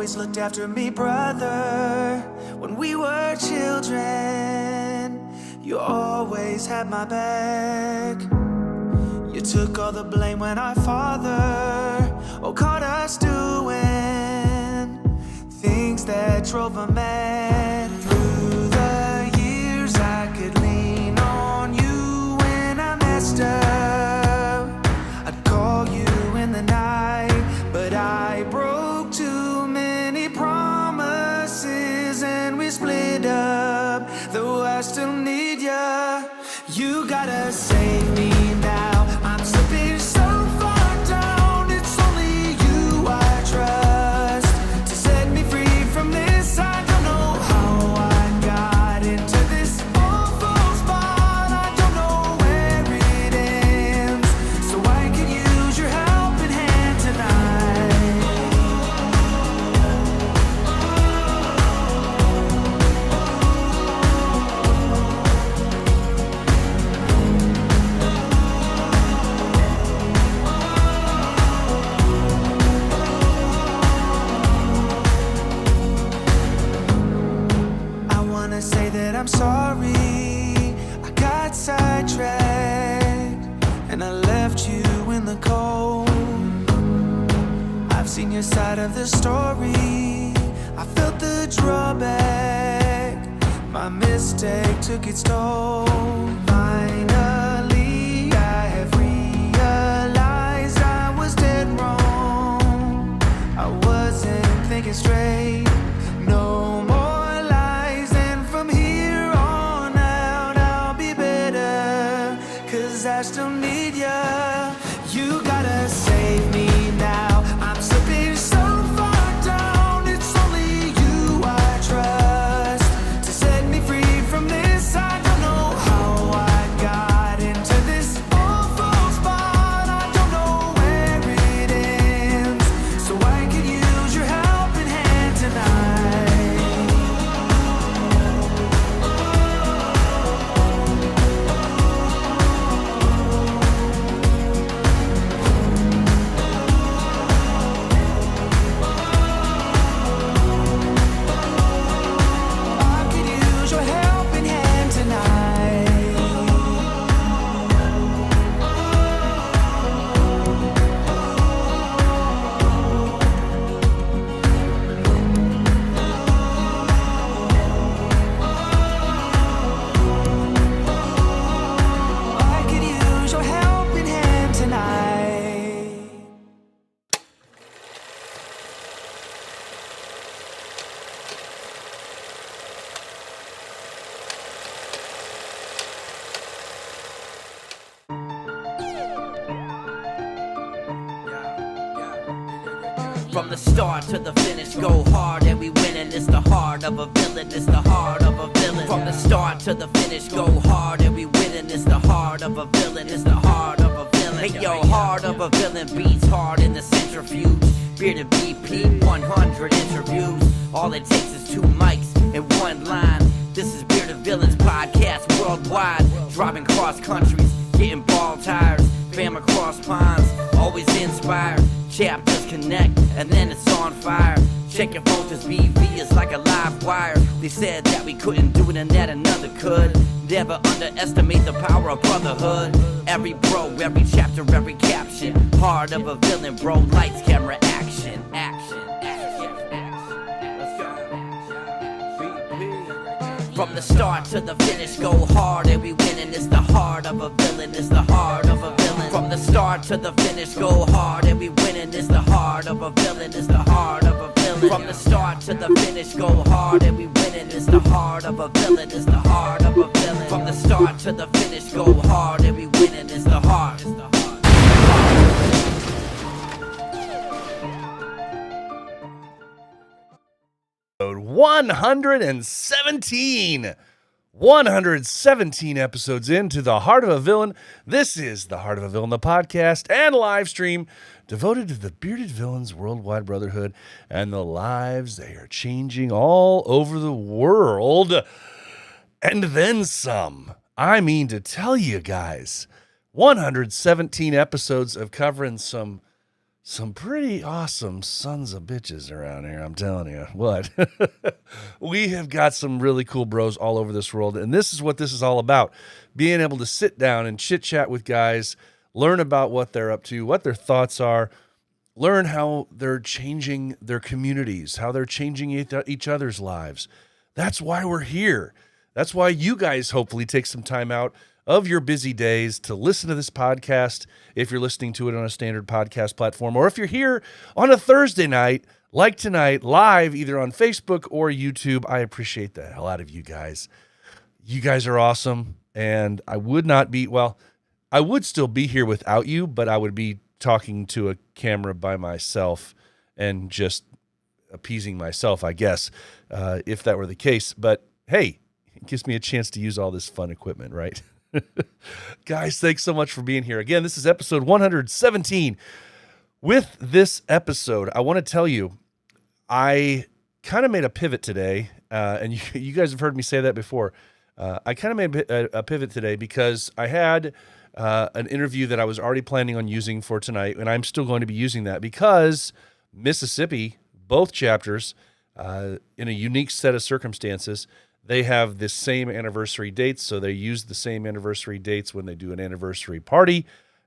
always looked after me, brother. When we were children, you always had my back. You took all the blame when our father caught us doing things that drove him mad. Through the years I could lean on you when I messed up. I'd call you in the night, but I broke too many promises and we split up. Though I still need ya, you gotta save me now. I'm slipping so far down, it's only you I trust to set me free from this. I don't know how I got into this awful spot. I don't know where it ends, so I could use your helping hand tonight. I wanna say that I'm sorry, I got sidetracked and I left you in the cold. I've seen your side of the story, I felt the drawback. My mistake took its toll. Finally, I have realized I was dead wrong. I wasn't thinking straight. No more lies, and from here on out I'll be better, 'cause I still need ya. You gotta save me now. I'm slipping so far down, it's only you I trust to set me free from this. I don't know how I got into this awful spot. I don't know where it ends, so I could use your helping hand tonight. I could use your helping hand tonight. I could use your helping hand tonight. From the start to the finish, go hard and we winning. It's the heart of a villain, it's the heart of a villain. From the start to the finish, go hard and we winning. It's the heart of a villain, it's the heart of a villain. Hey yo, heart of a villain beats hard in the centrifuge. Bearded BP, 100 interviews. All it takes is 2 mics and 1 line. This is Bearded Villains podcast worldwide. Driving cross countries, getting ball tires. Fam across ponds, always inspired. Chapters connect, and then it's on fire. Check your phone, cause BV is like a live wire. They said that we couldn't do it and that another could. Never underestimate the power of brotherhood. Every bro, every chapter, every caption. Heart of a villain, bro, lights, camera, action. Action, action, action. Let's go. From the start to the finish, go hard and we winning. It's the heart of a villain, it's the heart of a villain. From the start to the finish, go hard and we winning. It's the heart of a villain, it's the heart of a villain. From the start to the finish, go hard and we winning. It's the heart of a villain, it's the heart of a villain. From the start to the finish, go hard and we winning. It's the heart, it's the heart. 117. 117 episodes into The Heart of a Villain. This is The Heart of a Villain, the podcast and live stream devoted to the bearded villains worldwide brotherhood and the lives they are changing all over the world. And then some. I mean to tell you guys, 117 episodes of covering some some pretty awesome sons of bitches around here, I'm telling you. What? We have got some really cool bros all over this world, and this is what this is all about. Being able to sit down and chit-chat with guys, learn about what they're up to, what their thoughts are, learn how they're changing their communities, how they're changing each other's lives. That's why we're here. That's why you guys hopefully take some time out of your busy days to listen to this podcast, if you're listening to it on a standard podcast platform, or if you're here on a Thursday night, like tonight, live either on Facebook or YouTube. I appreciate the hell out of you guys. You guys are awesome, and I would still be here without you, but I would be talking to a camera by myself and just appeasing myself, I guess, if that were the case. But hey, it gives me a chance to use all this fun equipment, right? Guys, thanks so much for being here. Again, this is episode 117. With this episode, I want to tell you, I kind of made a pivot today, and you guys have heard me say that before. I kind of made a pivot today because I had an interview that I was already planning on using for tonight, and I'm still going to be using that because Mississippi, both chapters, in a unique set of circumstances, they have the same anniversary dates, so they use the same anniversary dates when they do an anniversary party,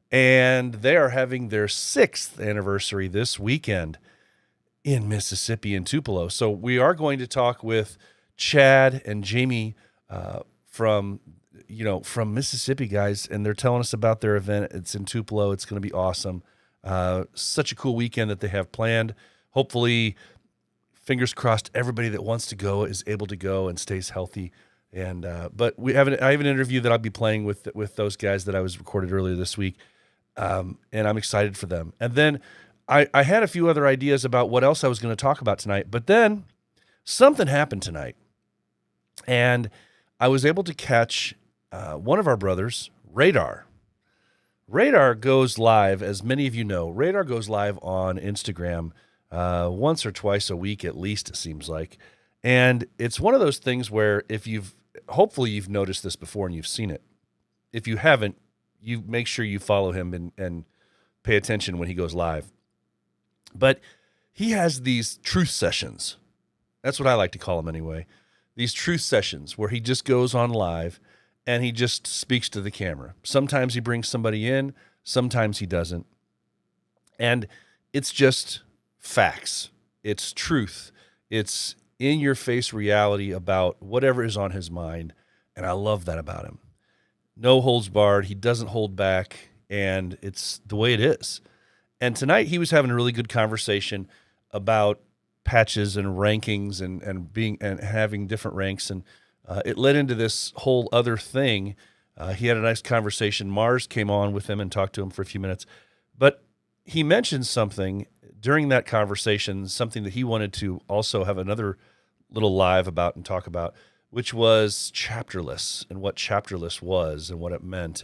and they are having their 6th anniversary this weekend in Mississippi in Tupelo. So we are going to talk with Chad and Jamie from Mississippi, guys, and they're telling us about their event. It's in Tupelo. It's going to be awesome. Such a cool weekend that they have planned. Hopefully, fingers crossed, everybody that wants to go is able to go and stays healthy. And but I have an interview that I'll be playing with those guys that I was recorded earlier this week, and I'm excited for them. And then I had a few other ideas about what else I was going to talk about tonight, but then something happened tonight, and I was able to catch one of our brothers, Radar. Radar goes live, as many of you know. Radar goes live on Instagram once or twice a week, at least, it seems like. And it's one of those things where hopefully you've noticed this before and you've seen it. If you haven't, you make sure you follow him and pay attention when he goes live. But he has these truth sessions. That's what I like to call them anyway. These truth sessions where he just goes on live and he just speaks to the camera. Sometimes he brings somebody in, sometimes he doesn't. And it's just facts. It's truth. It's in-your-face reality about whatever is on his mind, and I love that about him. No holds barred. He doesn't hold back, and it's the way it is. And tonight he was having a really good conversation about patches and rankings and having different ranks, and it led into this whole other thing. He had a nice conversation. Mars came on with him and talked to him for a few minutes, but he mentioned something during that conversation, something that he wanted to also have another little live about and talk about, which was Chapterless and what Chapterless was and what it meant.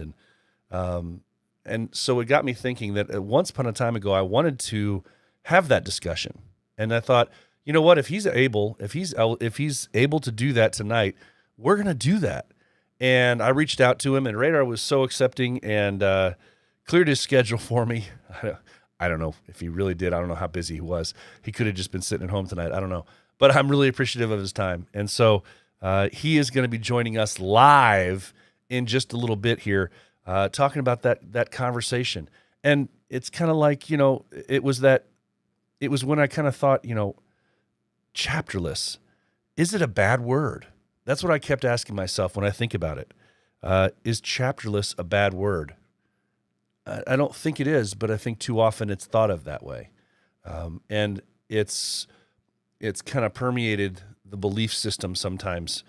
And so it got me thinking that once upon a time ago, I wanted to have that discussion. And I thought, you know what, if he's able to do that tonight, we're going to do that. And I reached out to him, and Radar was so accepting and cleared his schedule for me. I don't know if he really did. I don't know how busy he was. He could have just been sitting at home tonight. I don't know. But I'm really appreciative of his time. And so he is going to be joining us live in just a little bit here, talking about that conversation. And it's kind of like, it was when I kind of thought, chapterless. Is it a bad word? That's what I kept asking myself when I think about it. Is chapterless a bad word? I don't think it is, but I think too often it's thought of that way. And it's kind of permeated the belief system sometimes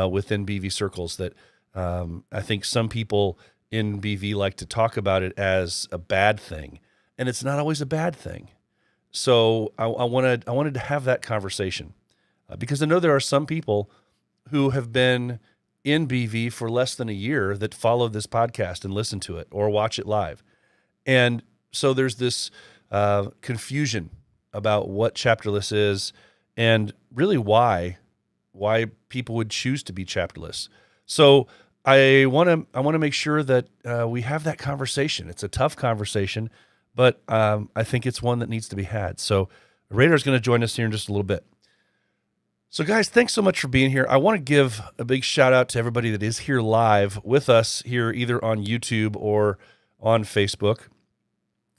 within BV circles that I think some people in BV like to talk about it as a bad thing, and it's not always a bad thing. So I wanted to have that conversation because I know there are some people who have been in BV for less than a year that follow this podcast and listen to it or watch it live. And so there's this confusion about what Chapterless is and really why people would choose to be chapterless. So I want to make sure that we have that conversation. It's a tough conversation, but I think it's one that needs to be had. So Radar's going to join us here in just a little bit. So guys, thanks so much for being here. I want to give a big shout out to everybody that is here live with us here, either on YouTube or on Facebook.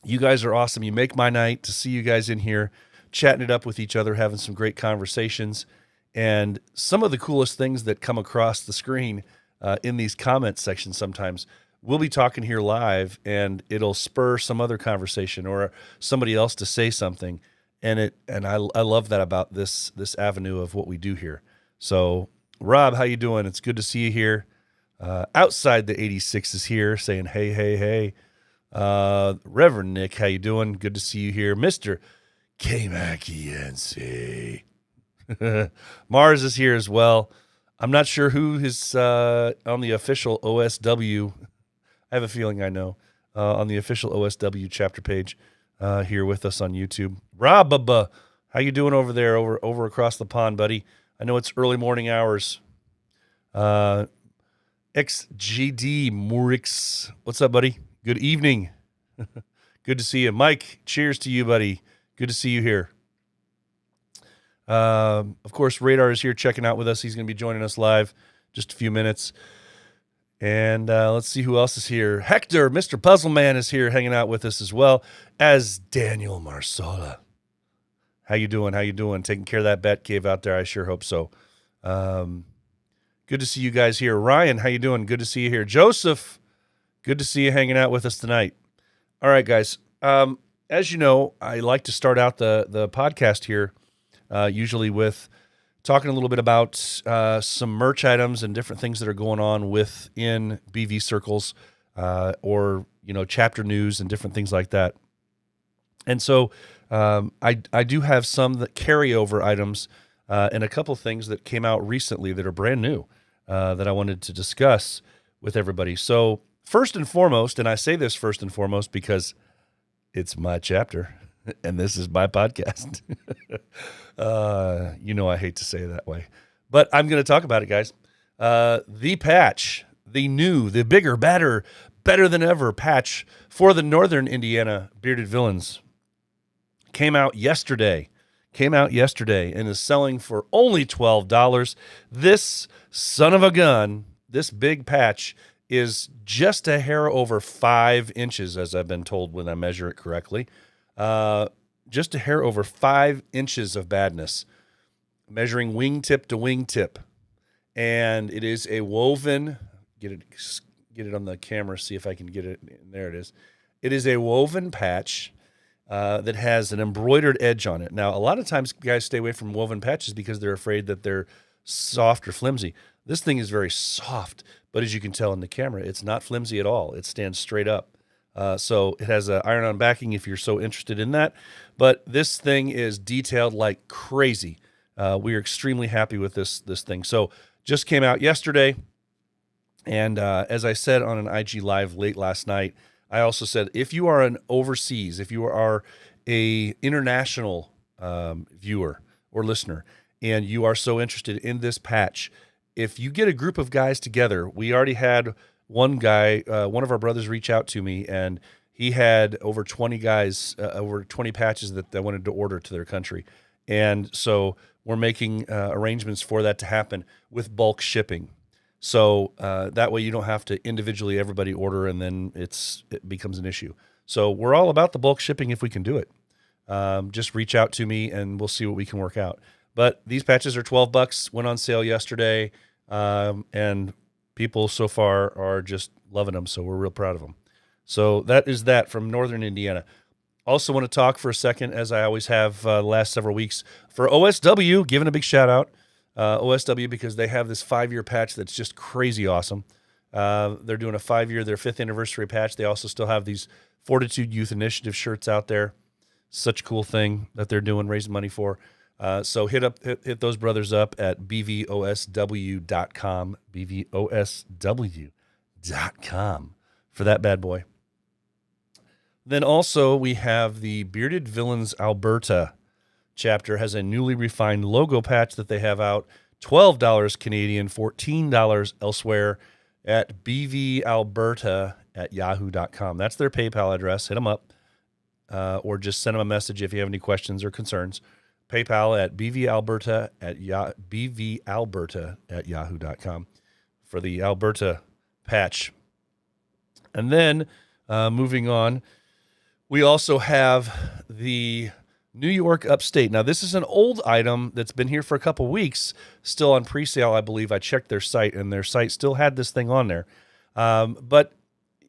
You guys are awesome. You make my night to see you guys in here chatting it up with each other, having some great conversations. And some of the coolest things that come across the screen in these comment sections sometimes, we'll be talking here live and it'll spur some other conversation or somebody else to say something. And I love that about this avenue of what we do here. So Rob, how you doing? It's good to see you here. Outside the 86 is here saying, hey. Reverend Nick, how you doing? Good to see you here. Mr. K-Mac-E-N-C. Mars is here as well. I'm not sure who is on the official OSW. I have a feeling I know. On the official OSW chapter page here with us on YouTube. Rob, how you doing over there, over across the pond, buddy? I know it's early morning hours. XGD Morix, what's up, buddy? Good evening. Good to see you. Mike, cheers to you, buddy. Good to see you here. Of course, Radar is here checking out with us. He's going to be joining us live just a few minutes. And let's see who else is here. Hector, Mr. Puzzleman, is here hanging out with us as well as Daniel Marsola. How you doing? How you doing? Taking care of that bat cave out there? I sure hope so. Good to see you guys here. Ryan, how you doing? Good to see you here. Joseph, good to see you hanging out with us tonight. All right, guys. As you know, I like to start out the podcast here usually with talking a little bit about some merch items and different things that are going on within BV circles or, chapter news and different things like that. And so I do have some that carryover items and a couple things that came out recently that are brand new that I wanted to discuss with everybody. So first and foremost, and I say this first and foremost because it's my chapter and this is my podcast. I hate to say it that way, but I'm going to talk about it, guys. The patch, the new, the bigger, better than ever patch for the Northern Indiana Bearded Villains came out yesterday and is selling for only $12. This son of a gun, this big patch is just a hair over 5 inches, as I've been told when I measure it correctly. Just a hair over 5 inches of badness, measuring wingtip to wingtip. And it is a woven, get it on the camera, see if I can get it. There it is. It is a woven patch that has an embroidered edge on it. Now, a lot of times guys stay away from woven patches because they're afraid that they're soft or flimsy. This thing is very soft, but as you can tell in the camera, it's not flimsy at all. It stands straight up. So it has an iron-on backing if you're so interested in that. But this thing is detailed like crazy. We are extremely happy with this thing. So just came out yesterday. And as I said on an IG Live late last night, I also said, if you are an overseas, if you are a international viewer or listener, and you are so interested in this patch, if you get a group of guys together, we already had one guy, one of our brothers reach out to me, and he had over 20 guys, over 20 patches that they wanted to order to their country. And so we're making arrangements for that to happen with bulk shipping. So that way you don't have to individually everybody order and then it becomes an issue. So we're all about the bulk shipping if we can do it. Just reach out to me and we'll see what we can work out. But these patches are $12, went on sale yesterday, and people so far are just loving them, so we're real proud of them. So that is that from Northern Indiana. Also want to talk for a second, as I always have the last several weeks, for OSW, giving a big shout out. OSW, because they have this 5-year patch that's just crazy awesome. They're doing a 5-year, their 5th anniversary patch. They also still have these Fortitude Youth Initiative shirts out there. Such a cool thing that they're doing, raising money for. So hit those brothers up at bvosw.com, bvosw.com for that bad boy. Then also we have the Bearded Villains Alberta chapter, has a newly refined logo patch that they have out, $12 Canadian, $14 elsewhere at bvalberta@yahoo.com. That's their PayPal address. Hit them up. or just send them a message if you have any questions or concerns. PayPal at bvalberta@yahoo.com for the Alberta patch. And then moving on, we also have the New York Upstate. Now, this is an old item that's been here for a couple weeks, still on pre-sale, I believe. I checked their site, and their site still had this thing on there. But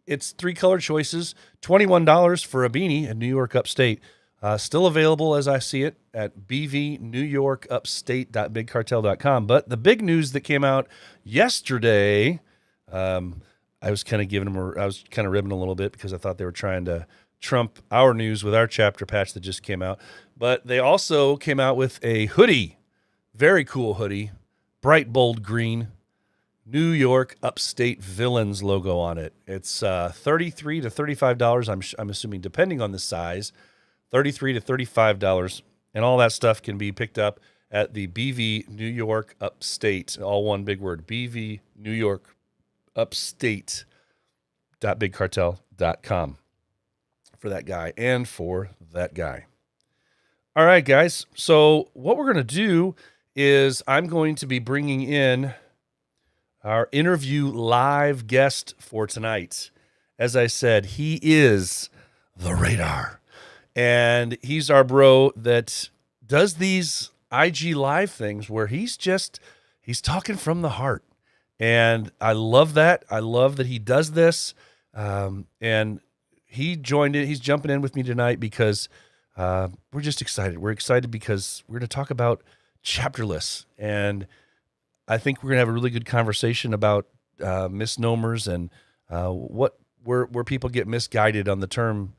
it's 3 color choices, $21 for a beanie in New York Upstate. Still available as I see it at bvnewyorkupstate.bigcartel.com. But the big news that came out yesterday, I was kind of ribbing a little bit because I thought they were trying to trump our news with our chapter patch that just came out. But they also came out with a hoodie, very cool hoodie, bright, bold green, New York Upstate Villains logo on it. It's $33 to $35, I'm assuming, depending on the size, $33 to $35. And all that stuff can be picked up at the BV New York Upstate, all one big word, BV New York Upstate.bigcartel.com for that guy and for that guy. All right, guys. So what we're going to do is I'm going to be bringing in our interview live guest for tonight. As I said, he is the Radar. And he's our bro that does these IG live things where he's talking from the heart. And I love that. I love that he does this. And he joined it. He's jumping in with me tonight because we're just excited. We're excited because we're going to talk about Chapterless. And I think we're going to have a really good conversation about misnomers and where people get misguided on the term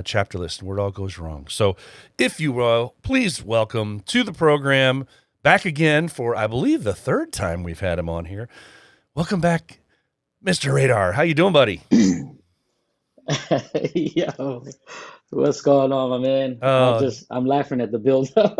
chapterless and where it all goes wrong. So if you will, please welcome to the program, back again for, I believe, the 3rd time we've had him on here. Welcome back, Mr. Radar. How you doing, buddy? Yo, what's going on, my man? I'm laughing at the build up.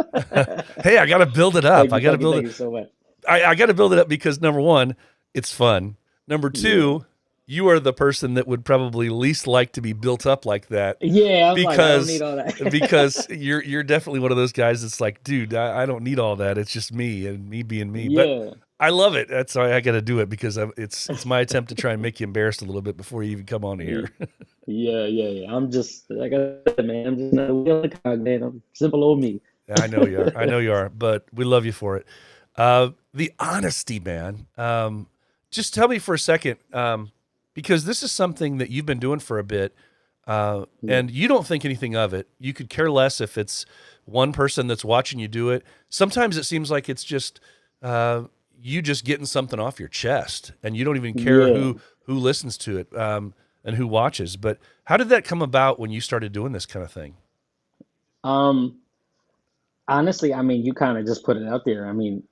Hey, I got to build it up. I got to build it. Thank you so much. I got to build it up because number one, it's fun. Number two, you are the person that would probably least like to be built up like that. Yeah, I don't need all that. Because you're definitely one of those guys that's like, dude, I don't need all that. It's just me and me being me. Yeah. But I love it. That's why I got to do it because it's my attempt to try and make you embarrassed a little bit before you even come on here. Yeah. I'm just, like I said, man, I'm just not a wheel cog, man. I'm simple old me. I know you are. I know you are, but we love you for it. The honesty, man. Just tell me for a second, because this is something that you've been doing for a bit, and you don't think anything of it. You could care less if it's one person that's watching you do it. Sometimes it seems like it's just you just getting something off your chest, and you don't even care who listens to it and who watches. But how did that come about when you started doing this kind of thing? Honestly, I mean, you kind of just put it out there. I mean,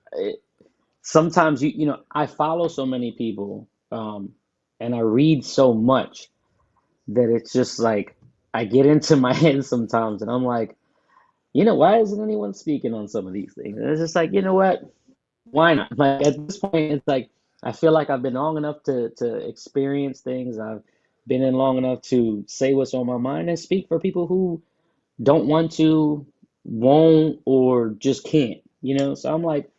sometimes I follow so many people, and I read so much that it's just like I get into my head sometimes, and I'm like, why isn't anyone speaking on some of these things? And it's just like, you know what? Why not? Like at this point, it's like I feel like I've been long enough to experience things. I've been in long enough to say what's on my mind and speak for people who don't want to, won't, or just can't. So I'm like,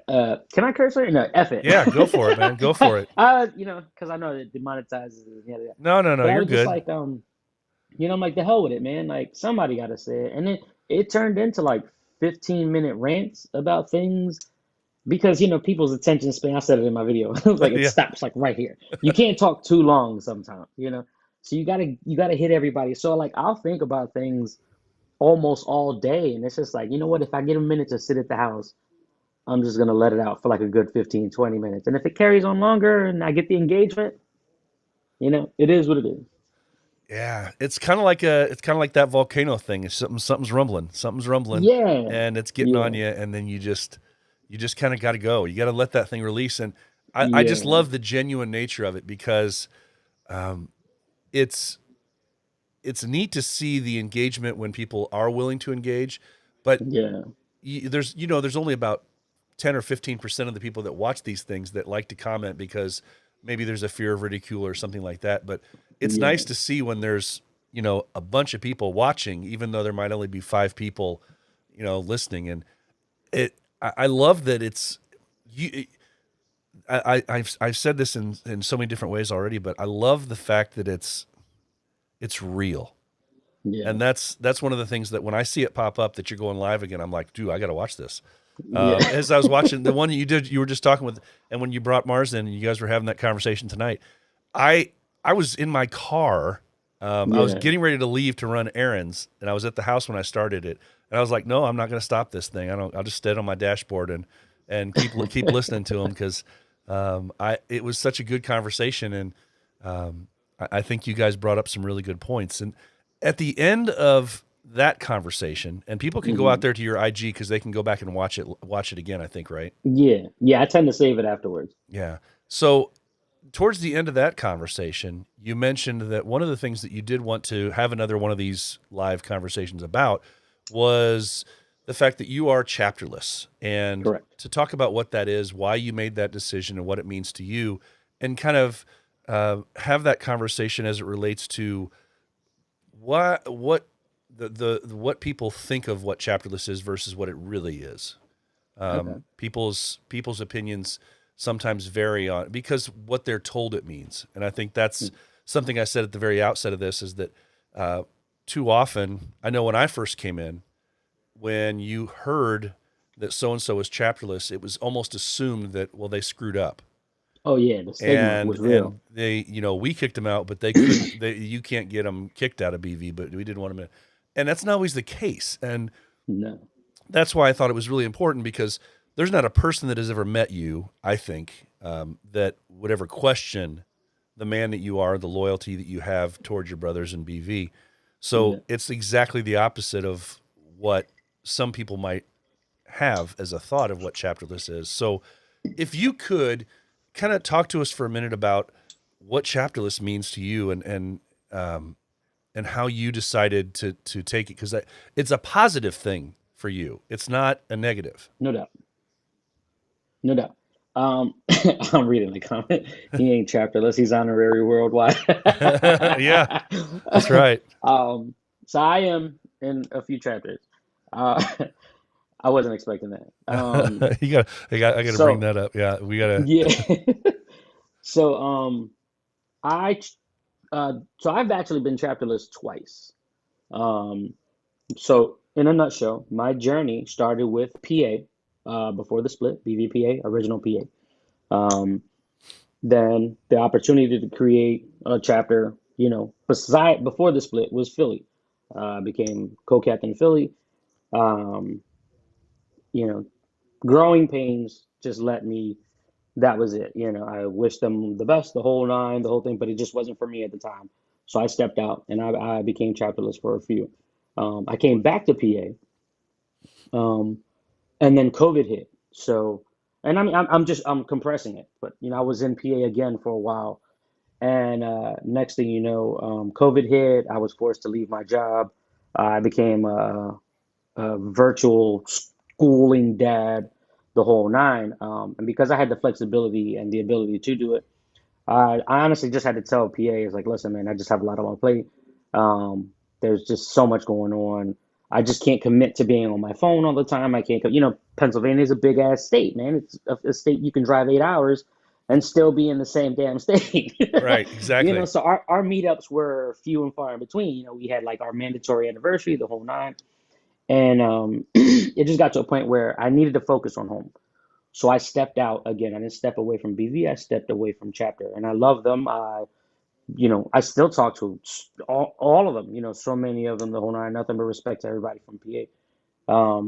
can I curse here? No, F it. Yeah, go for it, man. Go for it. Because I know it demonetizes. Yeah. No, But I you're was good. just like, I'm like, the hell with it, man. Like somebody got to say it, and then it turned into like 15-minute rants about things because people's attention span. I said it in my video. I was like, it stops like right here. You can't talk too long sometimes. So you gotta hit everybody. So like I'll think about things almost all day, and it's just like, what? If I get a minute to sit at the house, I'm just going to let it out for like a good 15, 20 minutes. And if it carries on longer and I get the engagement, it is what it is. Yeah, it's kind of like that volcano thing. It's something's rumbling. Yeah. And it's getting on you, and then you just kind of got to go. You got to let that thing release. And I just love the genuine nature of it because it's neat to see the engagement when people are willing to engage. But there's only about 10 or 15% of the people that watch these things that like to comment because maybe there's a fear of ridicule or something like that. But it's nice to see when there's, a bunch of people watching, even though there might only be 5 people, listening. And I love that it's you. I've said this in so many different ways already, but I love the fact that it's real. Yeah. And that's one of the things that when I see it pop up that you're going live again, I'm like, dude, I got to watch this. Yeah. As I was watching the one you were just talking with, and when you brought Mars in, and you guys were having that conversation tonight, I was in my car. I was Yeah. getting ready to leave to run errands, and I was at the house when I started it. And I was like, no, I'm not going to stop this thing. I'll just stay on my dashboard and keep listening to them, because it was such a good conversation, and I think you guys brought up some really good points. And at the end of that conversation, and people can go out there to your IG because they can go back and watch it again, I think, right? Yeah. Yeah. I tend to save it afterwards. Yeah. So towards the end of that conversation, you mentioned that one of the things that you did want to have another one of these live conversations about was the fact that you are chapterless, and Correct. to talk about what that is, why you made that decision, and what it means to you, and kind of have that conversation as it relates to what what people think of what chapterless is versus what it really is. Okay. People's opinions sometimes vary on because what they're told it means, and I think that's something I said at the very outset of this, is that too often, I know when I first came in, when you heard that so and so was chapterless, it was almost assumed that, well, they screwed up. Oh yeah, the stigma was real. And they, we kicked them out, but they couldn't. You can't get them kicked out of BV, but we didn't want them in. And that's not always the case. And No. that's why I thought it was really important, because there's not a person that has ever met you, I think, that would ever question the man that you are, the loyalty that you have towards your brothers in BV. So Yeah. it's exactly the opposite of what some people might have as a thought of what chapterless is. So if you could kind of talk to us for a minute about what chapterless means to you, and how you decided to take it, because it's a positive thing for you. It's not a negative. No doubt. No doubt. I'm reading the comment. He ain't chapterless. He's honorary worldwide. Yeah, that's right. So I am in a few chapters. Uh, I wasn't expecting that. I got to bring So that up. Yeah, we got to. yeah. So I so I've actually been chapterless twice. Um, so in a nutshell, my journey started with PA before the split, BVPA, original PA. Um, then the opportunity to create a chapter, before the split was Philly. Became co-captain of Philly. Um, you know, growing pains just let me, that was it. I wished them the best, the whole nine, the whole thing, but it just wasn't for me at the time. So I stepped out and I became chapterless for a few. I came back to PA, and then COVID hit. So, and I mean, I'm compressing it, but I was in PA again for a while, and next thing you know, COVID hit. I was forced to leave my job. I became a virtual schooling dad, the whole nine. And because I had the flexibility and the ability to do it, I honestly just had to tell PAs like, listen, man, I just have a lot on my plate. There's just so much going on. I just can't commit to being on my phone all the time. I can't, Pennsylvania's a big ass state, man. It's a state you can drive 8 hours and still be in the same damn state. Right, exactly. So our meetups were few and far in between. We had like our mandatory anniversary, the whole nine. And it just got to a point where I needed to focus on home. So I stepped out again. I didn't step away from BV. I stepped away from chapter, and I love them. I still talk to all of them. So many of them. The whole nine. Nothing but respect to everybody from PA.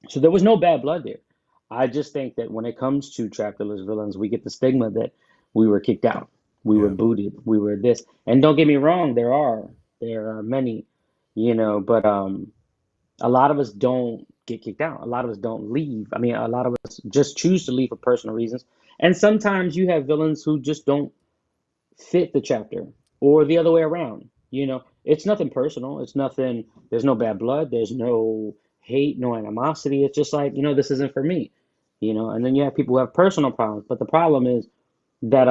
So there was no bad blood there. I just think that when it comes to chapterless villains, we get the stigma that we were kicked out, we were Yeah. booted, we were this. And don't get me wrong, there are many, but a lot of us don't get kicked out. A lot of us don't leave. I mean, a lot of us just choose to leave for personal reasons. And sometimes you have villains who just don't fit the chapter, or the other way around. It's nothing personal. It's nothing, there's no bad blood. There's no hate, no animosity. It's just like, this isn't for me, and then you have people who have personal problems. But the problem is that,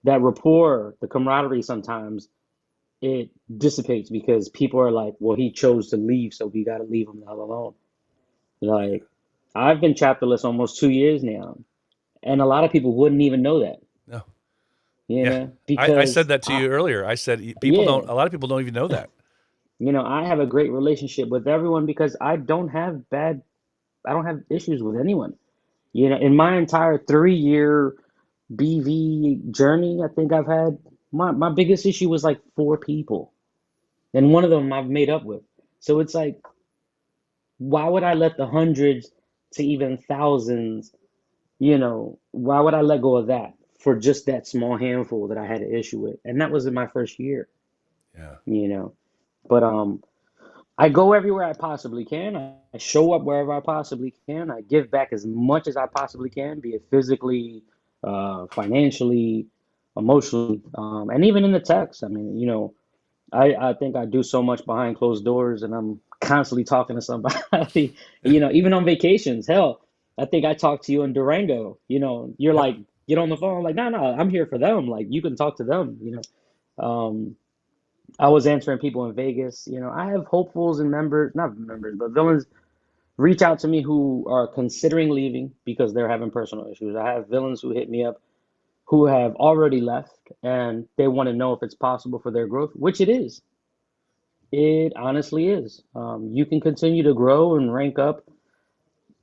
that rapport, the camaraderie sometimes it dissipates because people are like, well, he chose to leave, so we got to leave him the hell alone. Like, I've been chapterless almost 2 years now, and a lot of people wouldn't even know that, No. you Yeah. know, I said because that to you earlier. I said yeah, a lot of people don't even know that. I have a great relationship with everyone because I don't have issues with anyone. In my entire 3 year BV journey, I think I've had my biggest issue was like four people, and one of them I've made up with. So it's like, why would I let the hundreds to even thousands, why would I let go of that for just that small handful that I had an issue with? And that was in my first year, Yeah. you know. But I go everywhere I possibly can. I show up wherever I possibly can. I give back as much as I possibly can, be it physically, financially, emotionally, and even in the text. I mean, I think I do so much behind closed doors, and I'm constantly talking to somebody, even on vacations. Hell, I think I talked to you in Durango. You're Yep. like, get on the phone. I'm like, no, no, I'm here for them. Like, you can talk to them. I was answering people in Vegas. I have hopefuls and members, not members, but villains reach out to me who are considering leaving because they're having personal issues. I have villains who hit me up who have already left and they want to know if it's possible for their growth, which it is. It honestly is. You can continue to grow and rank up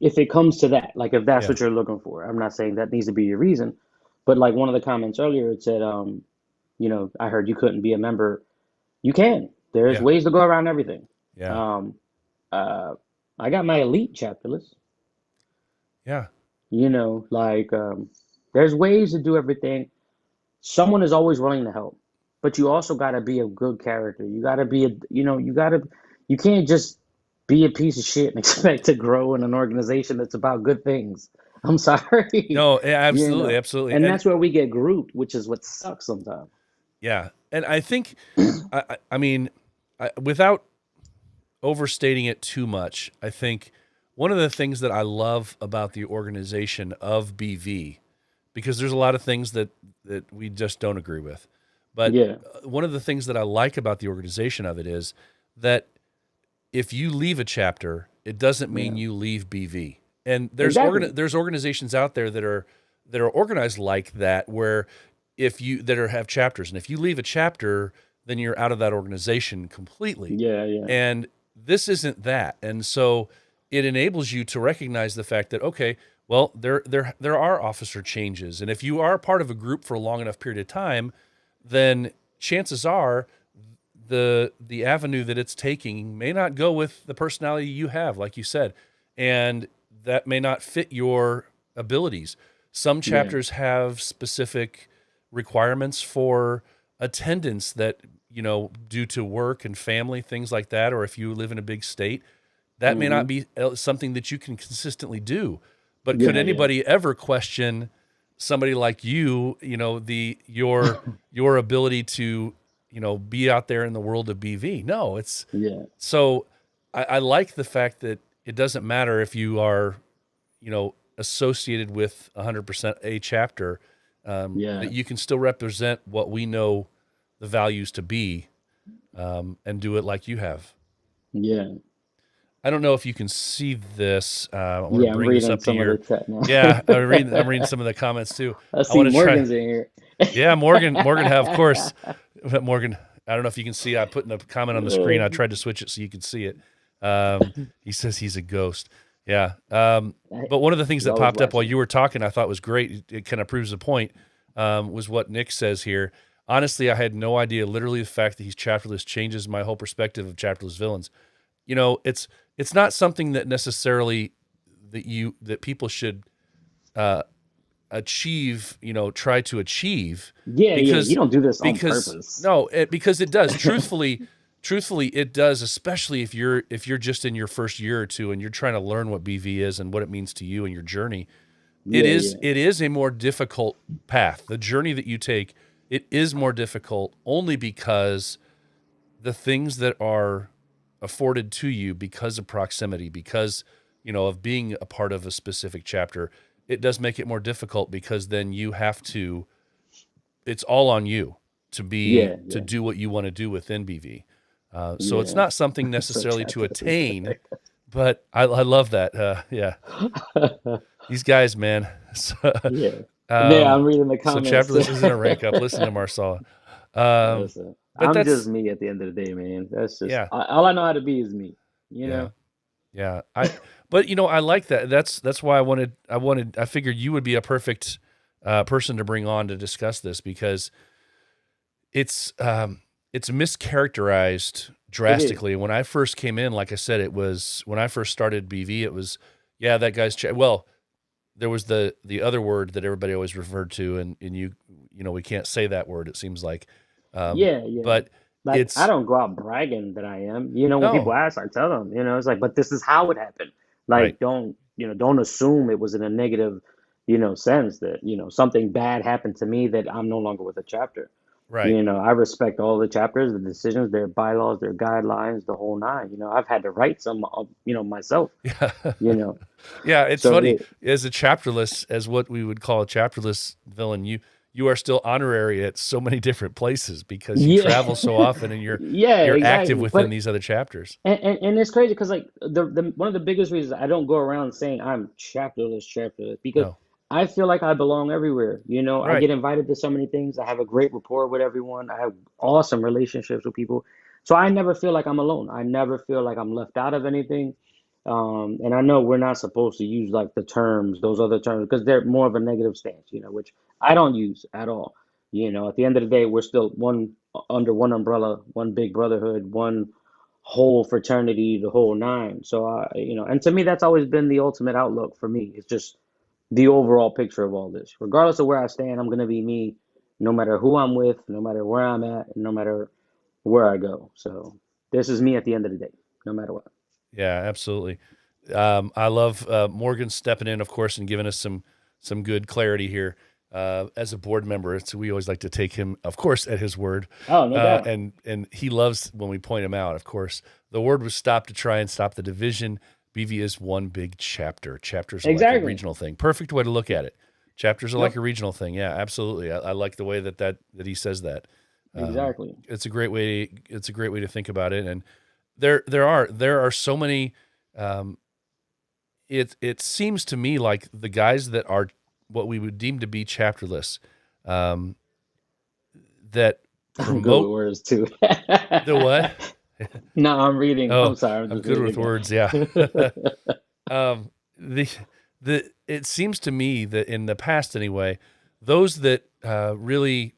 if it comes to that, like if that's Yeah. what you're looking for. I'm not saying that needs to be your reason, but like one of the comments earlier, it said, I heard you couldn't be a member. You can. There's Yeah. ways to go around everything. Yeah. Um, uh, I got my elite chapterless. Yeah. Like there's ways to do everything. Someone is always willing to help, but you also got to be a good character. You got to be you can't just be a piece of shit and expect to grow in an organization that's about good things. I'm sorry, No, yeah, you absolutely, know, absolutely. and And that's where we get grouped, which is what sucks sometimes. yeah. And I think I mean without overstating it too much, I think one of the things that I love about the organization of BV, because there's a lot of things that we just don't agree with, but Yeah, one of the things that I like about the organization of it is that if you leave a chapter, it doesn't mean yeah, you leave BV. And exactly. there's organizations out there that are organized like that, where if you that are have chapters, and if you leave a chapter, then you're out of that organization completely. Yeah, yeah, And this isn't that. And so it enables you to recognize the fact that, okay, well, there are officer changes, and if you are part of a group for a long enough period of time, then chances are the avenue that it's taking may not go with the personality you have, like you said, and that may not fit your abilities. Some yeah. chapters have specific requirements for attendance that, due to work and family, things like that, or if you live in a big state, that may not Hmm. be something that you can consistently do. But could Yeah, yeah. anybody ever question somebody like you, your ability to, be out there in the world of BV? No, it's Yeah, so I like the fact that it doesn't matter if you are, associated with 100% a chapter, yeah, that you can still represent what we know the values to be, and do it like you have. yeah. I don't know if you can see this. I want to Yeah, I'm bring this reading up to some of the your. chat now. Yeah, I'm reading some of the comments too. I I see want to try. Morgan's in here. Yeah, Morgan, have of course. But Morgan, I don't know if you can see. I put in a comment on the screen. I tried to switch it so you could see it. He says he's a ghost. Yeah. But one of the things He's that always popped up while watching. you were talking, I thought was great. It kind of proves the point. Was what Nick says here. Honestly, I had no idea. Literally, the fact that he's chapterless changes my whole perspective of chapterless villains. It's not something that necessarily that people should uh, achieve, try to achieve, Yeah, yeah. You because don't do this on because purpose. no, because it does. Truthfully, it does, especially if you're just in your first year or two and you're trying to learn what BV is and what it means to you and your journey. It Yeah, is yeah, it is a more difficult path. The journey that you take, it is more difficult only because the things that are afforded to you because of proximity, because of being a part of a specific chapter, it does make it more difficult because then you have to. It's all on you. Yeah, to yeah, do what you want to do within BV. So it's yeah. not something So necessarily to chapter is attain, but I love that. Yeah, these guys, man. So, yeah. Yeah, um, I'm reading the so comments. chapterless isn't a rank up. Listen to Marsala. Um, Listen, but I'm just that's me at the end of the day, man. That's just yeah, all I know how to be is me. You yeah, know? yeah. But I like that. That's why I figured you would be a perfect person to bring on to discuss this because it's it's mischaracterized It is. drastically. When I first came in, like I said, it was when I first started BV. It was yeah, that guy's well. There was the other word that everybody always referred to, and we can't say that word. It seems like, Yeah, yeah. but Like I it's don't go out bragging that I am. You know, when people no ask, I tell them, it's like, but this is how it happened. right, Like, don't assume it was in a negative, sense that, something bad happened to me that I'm no longer with a chapter. right, I respect all the chapters, the decisions, their bylaws, their guidelines, the whole nine. I've had to write some, myself, yeah, you know. yeah. It's So funny it, as a chapterless, as what we would call a chapterless villain. You are still honorary at so many different places because you yeah, travel so often and yeah, you're active exactly. within But these other chapters. and it's crazy because like the one of the biggest reasons I don't go around saying I'm chapterless because No, I feel like I belong everywhere. I right, get invited to so many things. I have a great rapport with everyone. I have awesome relationships with people. So I never feel like I'm alone. I never feel like I'm left out of anything. And I know we're not supposed to use like the terms, those other terms, because they're more of a negative stance, which I don't use at all. At the end of the day, we're still one under one umbrella, one big brotherhood, one whole fraternity, the whole nine. So and to me, that's always been the ultimate outlook for me. It's just the overall picture of all this. Regardless of where I stand, I'm gonna be me, no matter who I'm with, no matter where I'm at, and no matter where I go. So this is me at the end of the day, no matter what. yeah, absolutely. I love Morgan stepping in, of course, and giving us some good clarity here. As a board member, we always like to take him, of course, at his word, Oh, no doubt. and he loves when we point him out. Of course, the word was stop to try and stop the division. BV is one big chapter. Chapters are like a Exactly. regional thing. Perfect way to look at it. Chapters are like Yep. a regional thing. Yeah, absolutely. I like the way that he says that. Exactly. It's a great way. It's a great way to think about it. And there are so many. Um, it seems to me like the guys that are what we would deem to be chapterless, um, that I'm good with promote words too. the what? No, I'm reading. Oh, I'm sorry. I'm I'm just good reading with words. Yeah. again. The it seems to me that in the past anyway, those that really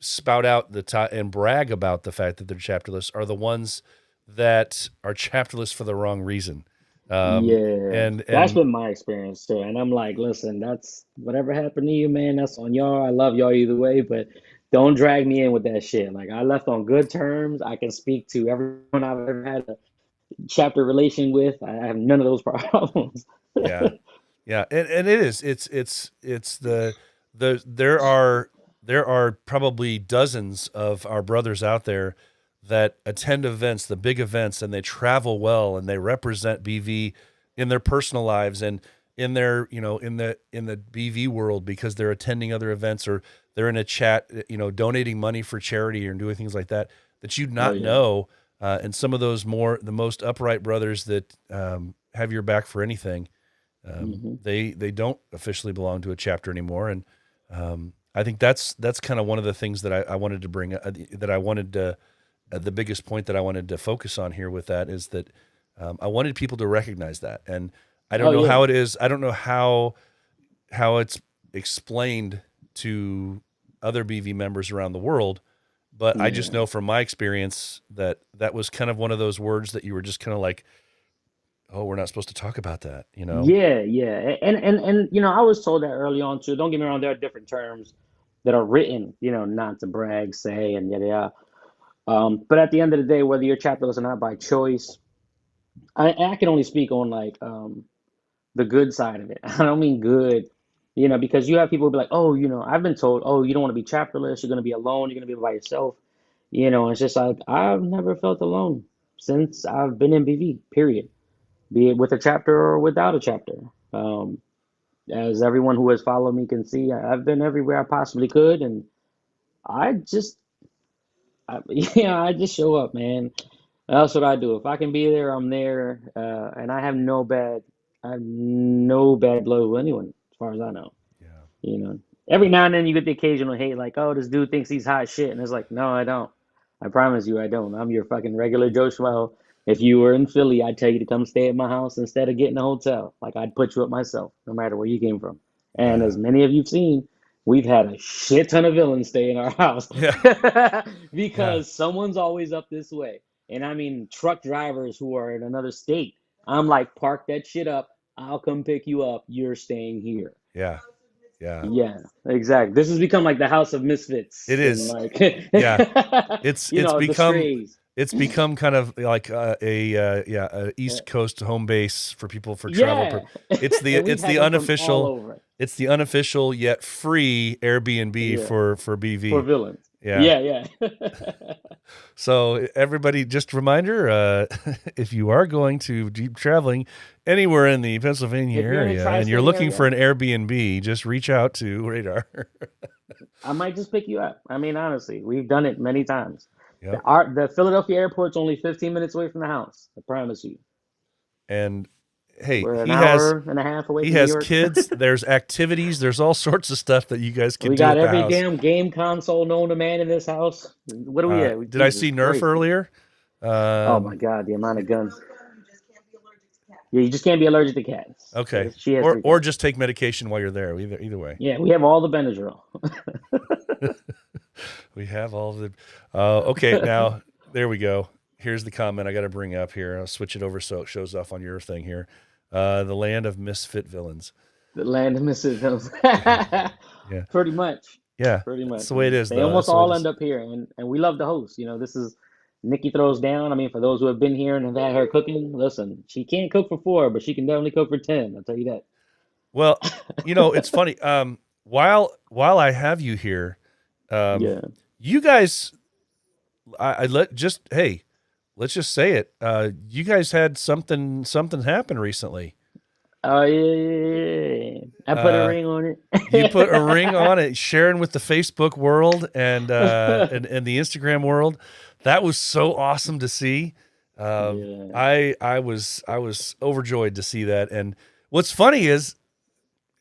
spout out and brag about the fact that they're chapterless are the ones that are chapterless for the wrong reason. Yeah, that's And been my experience too. And I'm like, listen, that's whatever happened to you, man. That's on y'all. I love y'all either way, but don't drag me in with that shit. Like, I left on good terms. I can speak to everyone I've ever had a chapter relation with. I have none of those problems. yeah, yeah, and it is. It's there are probably dozens of our brothers out there that attend events, the big events, and they travel well and they represent BV in their personal lives and in their in the BV world because they're attending other events or they're in a chat, donating money for charity or doing things like that that you'd Oh not yeah. know. And some of those the most upright brothers that have your back for anything Hmm. they don't officially belong to a chapter anymore, and I think that's kind of one of the things that I wanted to bring that I wanted to the biggest point that I wanted to focus on here with that is that I wanted people to recognize that, and I don't Oh know yeah. how it is. I don't know how it's explained to other BV members around the world, but I just Yeah. know from my experience that that was kind of one of those words that you were just kind of like, oh, we're not supposed to talk about that, you know? Yeah, yeah. And I was told that early on too. Don't get me wrong, there are different terms that are written, not to brag, say, and yada yada. But at the end of the day, whether you're chapterless or not by choice, I can only speak on like the good side of it. I don't mean good, because you have people be like, oh, I've been told, oh, you don't want to be chapterless, you're gonna be alone, you're gonna be by yourself. It's just like I've never felt alone since I've been in BV, period. Be it with a chapter or without a chapter. Um, as everyone who has followed me can see, I've been everywhere I possibly could, and I just Yeah, I just show up, man. That's what I do. If I can be there, I'm there. And I have no bad blood with anyone, as far as I know. Yeah. You know, every now and then you get the occasional hate, like, oh, this dude thinks he's hot shit. And it's like, no, I don't. I promise you, I don't. I'm your fucking regular Joe Schmo. If you were in Philly, I'd tell you to come stay at my house instead of getting a hotel. Like, I'd put you up myself, no matter where you came from. And Yeah. as many of you've seen, we've had a shit ton of villains stay in our house Yeah. Yeah. because someone's always up this way. And I mean, truck drivers who are in another state, I'm like, park that shit up. I'll come pick you up. You're staying here. Yeah. Yeah. Yeah, exactly. This has become like the House of Misfits It and is. like, Yeah. It's you it's know, the become strays. it's become kind of like a Uh, East Coast home base for people for travel. yeah, It's and we've the had them from all unofficial over. yet free Airbnb Yeah, for for BV. villains. Yeah. Yeah, yeah. So everybody, just a reminder, if you are going to deep traveling anywhere in the Pennsylvania If you're in the area and you're tri-state looking for area, an Airbnb, just reach out to Radar. I might just pick you up. I mean, honestly, we've done it many times. Yep. The Philadelphia airport's only 15 minutes away from the house. I promise you. And hey, We're an hour and a half away he from New has York. kids. There's activities. There's all sorts of stuff that you guys can We do got at the every house. damn game console known to man in this house. What do we have? Did I Jesus see Nerf Christ. earlier? Oh my God, the amount of guns. Yeah, you just can't be allergic to cats. Okay. She has three Or cats. just take medication while you're there. Either way. Yeah, we have all the Benadryl. We have all the. Okay, now there we go. Here's the comment I got to bring up here. I'll switch it over so it shows off on your thing here. The land of misfit villains. The land of Mississippi. Yeah, Pretty much. yeah. Pretty That's much. the way it is, They though. almost That's the way it all is. end up here, and we love the host. You know, this is Nikki throws down. I mean, for those who have been here and have had her cooking, listen, she can't cook for four, but she can definitely cook for 10. I'll tell you that. Well, it's funny. While I have you here, Yeah. you guys, I let just hey, let's just say it. You guys had something happen recently. Oh yeah, yeah, yeah. I put a ring on You put a ring it. on it, sharing with the Facebook world and the Instagram world. That was so awesome to see. Yeah. I was overjoyed to see that. And what's funny is,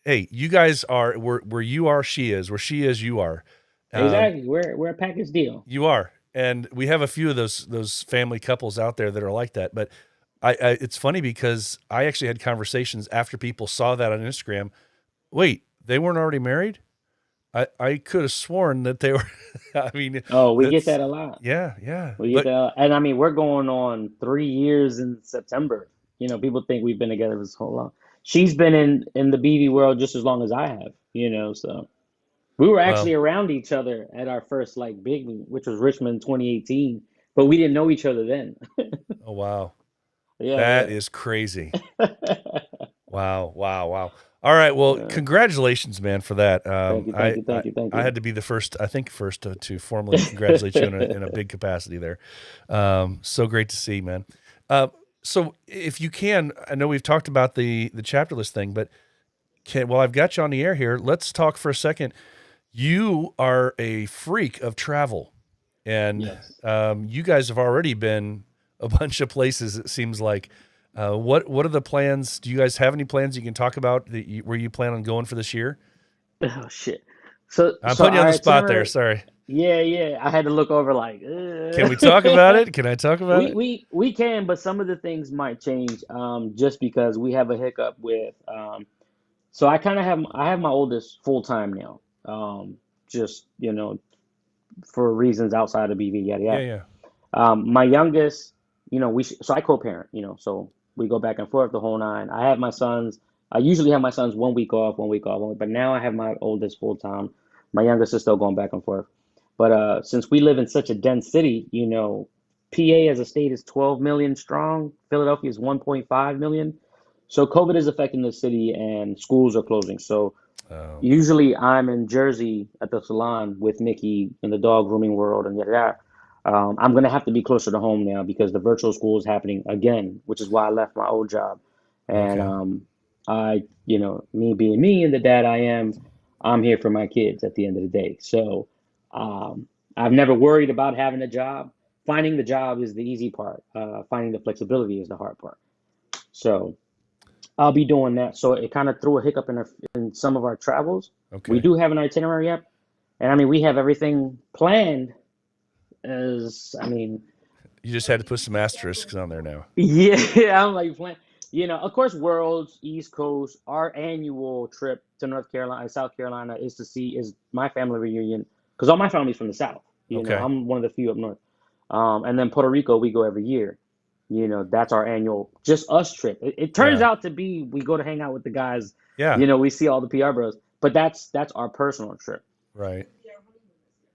hey, you guys are where you are, she is. Where she is, you are. Exactly. We're a package deal. You are, and we have a few of those family couples out there that are like that. But it's funny because I actually had conversations after people saw that on Instagram. Wait, they weren't already married? I could have sworn that they were. I mean, Oh, we get that's that a lot. yeah. We get But that, and I mean, we're going on 3 years in September. You know, people think we've been together for so long. She's been in the BV world just as long as I have. You know, so we were well, actually around each other at our first like big meet, which was Richmond 2018, but we didn't know each other then. oh wow, that Yeah, is crazy. Wow. All right, well, yeah. congratulations, man, for that. Thank you, thank you, thank you, thank I you. had to be the first, I think, first to formally congratulate you in a big capacity there. So great to see, man. So if you can, I know we've talked about the chapterless thing, but while I've got you on the air here, let's talk for a second. You are a freak of travel, and Yes. you guys have already been a bunch of places. It seems like. What are the plans? Do you guys have any plans you can talk about where you plan on going for this year? Oh shit. So I'm so putting you on our the spot there. itinerary. Sorry. Yeah. I had to look over like. Can we talk about it? Can I talk about We it? we we can, but some of the things might change just because we have a hiccup with so I have my oldest full time now. Just for reasons outside of BV yada Yeah, yada. yeah. My youngest, so I co-parent, so we go back and forth the whole nine. I have my sons. I usually have my sons 1 week off, 1 week off, but now I have my oldest full time. My youngest is still going back and forth. But since we live in such a dense city, PA as a state is 12 million strong. Philadelphia is 1.5 million. So COVID is affecting the city and schools are closing. So Oh, usually I'm in Jersey at the salon with Nikki in the dog grooming world and yada yada. I'm gonna have to be closer to home now because the virtual school is happening again, which is why I left my old job. And okay. me being me and the dad I am, I'm here for my kids at the end of the day. So I've never worried about having a job. Finding the job is the easy part. Finding the flexibility is the hard part. So I'll be doing that. So it kind of threw a hiccup in some of our travels. We Okay. do have an itinerary up, and I mean we have everything planned. As I mean, You just had to put some asterisks on there now. yeah, I'm like plan. Of course, Worlds, East Coast, our annual trip to North Carolina, South Carolina is my family reunion because all my family's from the South. Okay. I'm one of the few up north. And then Puerto Rico, we go every year. That's our annual, just us trip. It turns Yeah. out to be we go to hang out with the guys. Yeah. We see all the PR bros, but that's our personal trip. Right.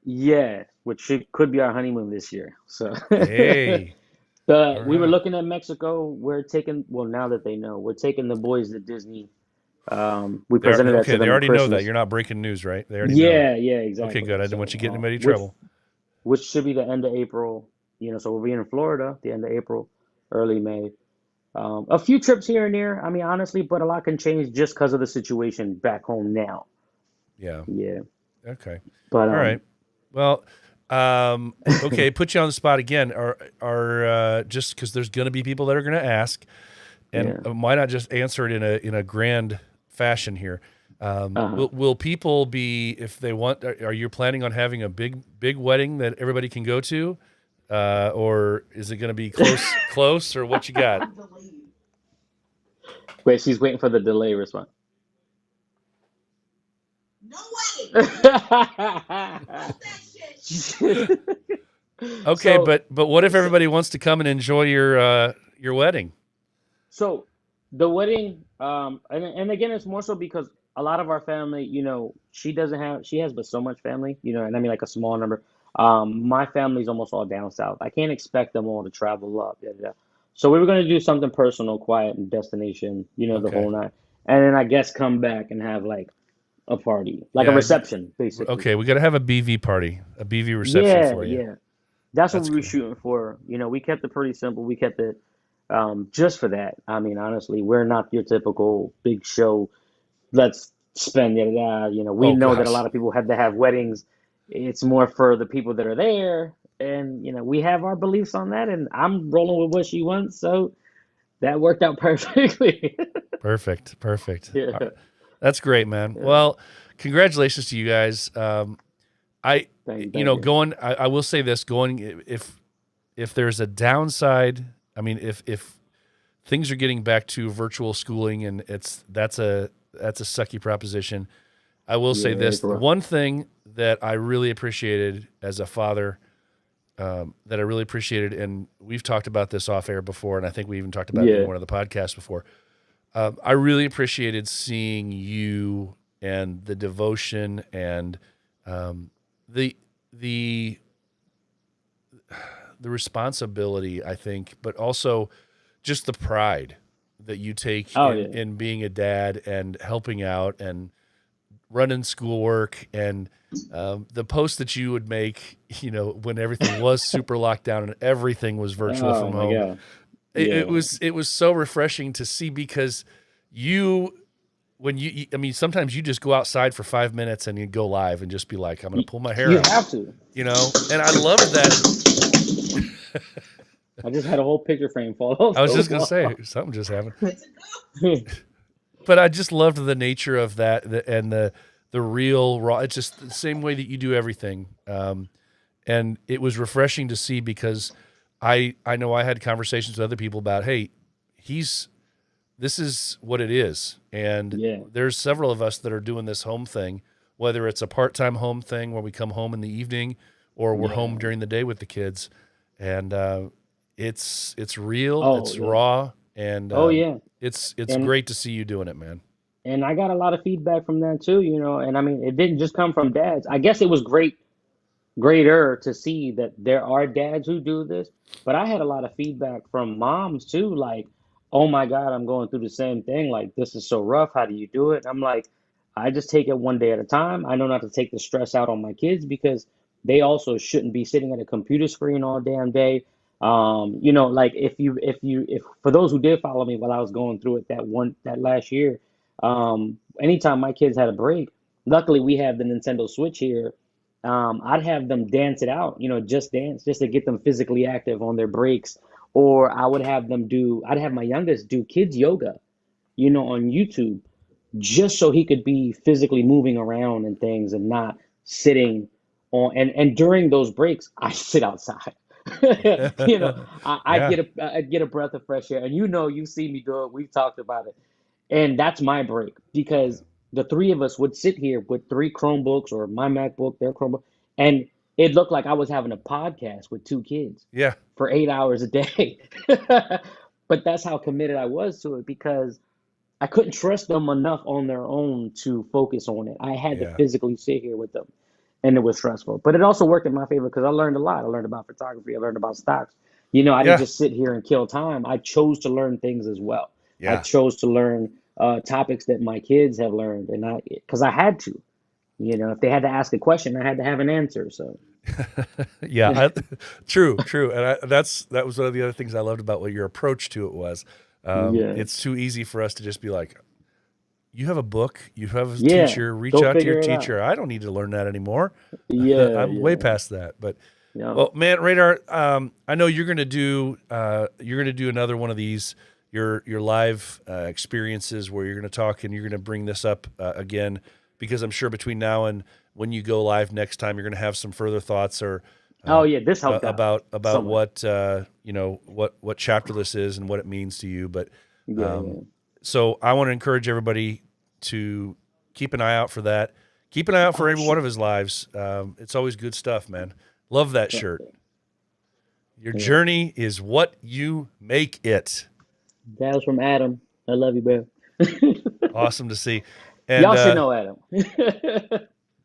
Yeah, which could be our honeymoon this year. So Hey. All we were right. looking at Mexico. We're taking well now that they know we're taking the boys to Disney. We They're presented that okay. to They them at already know that. Christmas. You're not breaking news, right? They already know. Yeah, Okay, exactly. good. I didn't want you getting So anybody trouble. which should be the end of April. So we'll be in Florida the end of April, early May. A few trips here and there. I mean, honestly, but a lot can change just because of the situation back home now. Yeah. Yeah, Okay. but All right. Well, okay, put you on the spot again. Are just because there's going to be people that are going to ask, and yeah. why not just answer it in a grand fashion here? Uh-huh. Will people be, if they want? Are you planning on having a big wedding that everybody can go to, or is it going to be close, or what you got? Wait, she's waiting for the delay response. Okay, so but what if so everybody wants to come and enjoy your wedding? so the wedding, and again, it's more so because a lot of our family, she has but so much family, and I mean like a small number. My family's almost all down south. I can't expect them all to travel up. Yeah, yeah. So we were gonna do something personal, quiet, and destination, the Okay. whole night, and then I guess come back and have like a party, like a Yeah. reception, basically. Okay, we got to have a BV party, a BV reception Yeah, for you. yeah. That's what That's we were cool. shooting for. We kept it pretty simple. We kept it just for that. I mean, honestly, we're not your typical big show. Let's spend it. We Oh know that a gosh. lot of people have to have weddings. It's more for the people that are there, and we have our beliefs on that. And I'm rolling with what she wants, so that worked out perfectly. Perfect. Perfect. Yeah, That's great, man. yeah. Well, congratulations to you guys. I, Thank you. I will say this, if there's a downside, I mean, if things are getting back to virtual schooling and that's a sucky proposition. I will say Yeah, this, it's the rough. one thing that I really appreciated as a father, that I really appreciated, and we've talked about this off air before, and I think we even talked about it in Yeah. one of the podcasts before. I really appreciated seeing you and the devotion and the the the responsibility, I think, but also just the pride that you take Oh in yeah. being a dad and helping out and running schoolwork and the posts that you would make, when everything was super locked down and everything was virtual Oh from my home. God. It Yeah. was so refreshing to see because you when you I mean sometimes you just go outside for 5 minutes and you go live and just be like, I'm gonna You, pull my hair you out, have to. and I loved that. I just had a whole picture frame fall off I was the just gonna wall. say something just happened, but I just loved the nature of that and the real raw. It's just the same way that you do everything, and it was refreshing to see because I know I had conversations with other people about, hey, this is what it is, and Yeah. there's several of us that are doing this home thing, whether it's a part-time home thing where we come home in the evening or we're home Yeah. during the day with the kids, and it's real, Oh it's yeah. raw, and Oh yeah. it's And great to see you doing it, man. and I got a lot of feedback from that too, and I mean it didn't just come from dads. I guess it was greater to see that there are dads who do this, but I had a lot of feedback from moms too, like, oh my God, I'm going through the same thing. Like, this is so rough. How do you do it? I'm like, I just take it one day at a time. I know not to take the stress out on my kids because they also shouldn't be sitting at a computer screen all damn day. Like if for those who did follow me while I was going through it that last year, anytime my kids had a break, luckily we have the Nintendo Switch here. I'd have them dance it out, just dance, just to get them physically active on their breaks. Or I'd have my youngest do kids yoga, on YouTube, just so he could be physically moving around and things and not sitting on. And during those breaks, I sit outside. Yeah. I'd get a breath of fresh air. And you see me do it. We've talked about it. And that's my break because the three of us would sit here with three Chromebooks or my MacBook, their Chromebook, and it looked like I was having a podcast with two kids Yeah. for 8 hours a day. But that's how committed I was to it because I couldn't trust them enough on their own to focus on it. I had to Yeah. physically sit here with them, and it was stressful. But it also worked in my favor because I learned a lot. I learned about photography. I learned about stocks. I didn't Yeah. just sit here and kill time. I chose to learn things as well. I Yeah. chose to learn topics that my kids have learned, and because I had to. If they had to ask a question, I had to have an answer. So Yeah, true, and that was one of the other things I loved about what your approach to it was. yeah, It's too easy for us to just be like, "You have a book, you have a yeah, teacher, reach go out to your figure it out. teacher." I don't need to learn that anymore. Yeah, I'm way yeah, past that. But yeah. well, man, Radar, I know you're gonna do another one of these your live experiences where you're gonna talk and you're gonna bring this up again because I'm sure between now and when you go live next time, you're gonna have some further thoughts or Oh yeah, this helped out about so much. what what Chapterless is and what it means to you. But Yeah, yeah. so I want to encourage everybody to keep an eye out for that. Keep an eye out for Oh every one shit. of his lives. It's always good stuff, man. Love that Yeah, shirt. Your yeah. journey is what you make it. That was from Adam. I love you, bro. Awesome to see. And Y'all should know Adam.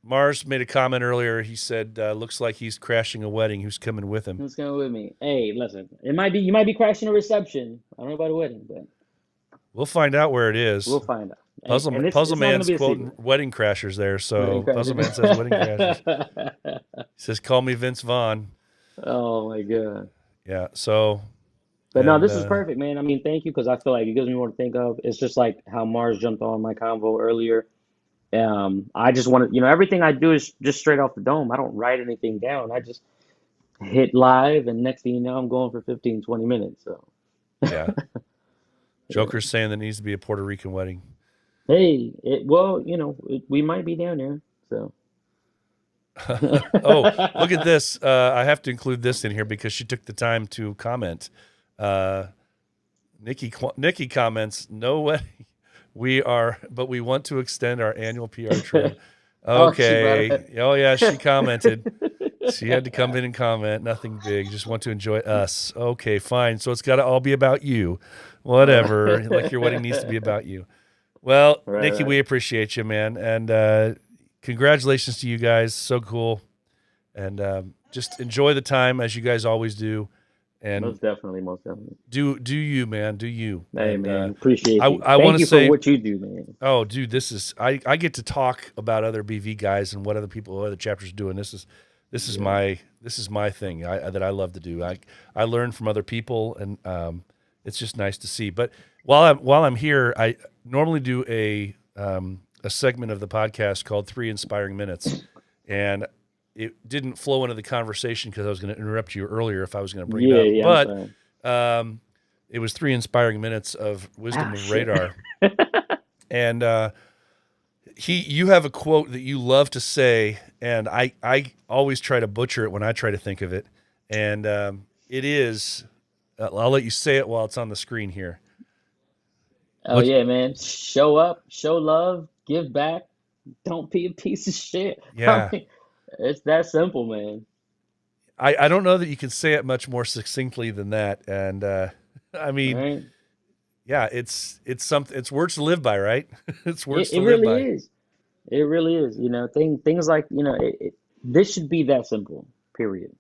Mars made a comment earlier. He said, "Looks like he's crashing a wedding. Who's coming with him?" Who's coming with me? Hey, listen. You might be crashing a reception. I don't know about a wedding, but We'll find out where it is. we'll find out. Hey, and Puzzle it's not gonna Man's be a quoting secret. wedding crashers there. Wedding So Puzzle Man says wedding crashers. crashers. He says, "Call me Vince Vaughn." Oh my god. Yeah. So But no, and this is perfect, man. I mean, thank you because I feel like it gives me more to think of. It's just like how Mars jumped on my convo earlier. I just want to, everything I do is just straight off the dome. I don't write anything down. I just hit live, and next thing you know, I'm going for 15, 20 minutes. So, yeah, yeah. Joker's saying there needs to be a Puerto Rican wedding. Hey, we might be down there. So, Oh, look at this. I have to include this in here because she took the time to comment. Uh, Nikki comments, "No wedding. But we want to extend our annual PR trip." oh, she brought Okay. it. Oh yeah, she commented. She had to come in and comment. Nothing big. Just want to enjoy us. Okay, fine. So it's got to all be about you. Whatever. Like your wedding needs to be about you. Well, Right, Nikki, right. we appreciate you, man. And congratulations to you guys. So cool. And just enjoy the time as you guys always do. And Most definitely, most definitely. do you, man. Do you. Hey, And man, appreciate you. I want Thank to you for say, what you do, man. oh, dude, I get to talk about other BV guys and what other chapters are doing. This is Yeah. my thing that I love to do. I learn from other people, and it's just nice to see. But while I'm here, I normally do a segment of the podcast called 3 Inspiring Minutes, and it didn't flow into the conversation because I was going to interrupt you earlier if I was going to bring it Yeah, up. yeah, I'm But sorry. it was 3 Inspiring Minutes of wisdom Ah, of shit. Radar, and you have a quote that you love to say, and I always try to butcher it when I try to think of it, and it is. I'll let you say it while it's on the screen here. Oh What? yeah, man. Show up, show love, give back. Don't be a piece of shit. I Yeah, mean, it's that simple, man. I don't know that you can say it much more succinctly than that, and I All mean, right? yeah, it's something. It's words to live by, right? It's words It to live really by. is. It really is. Things like, this should be that simple, period.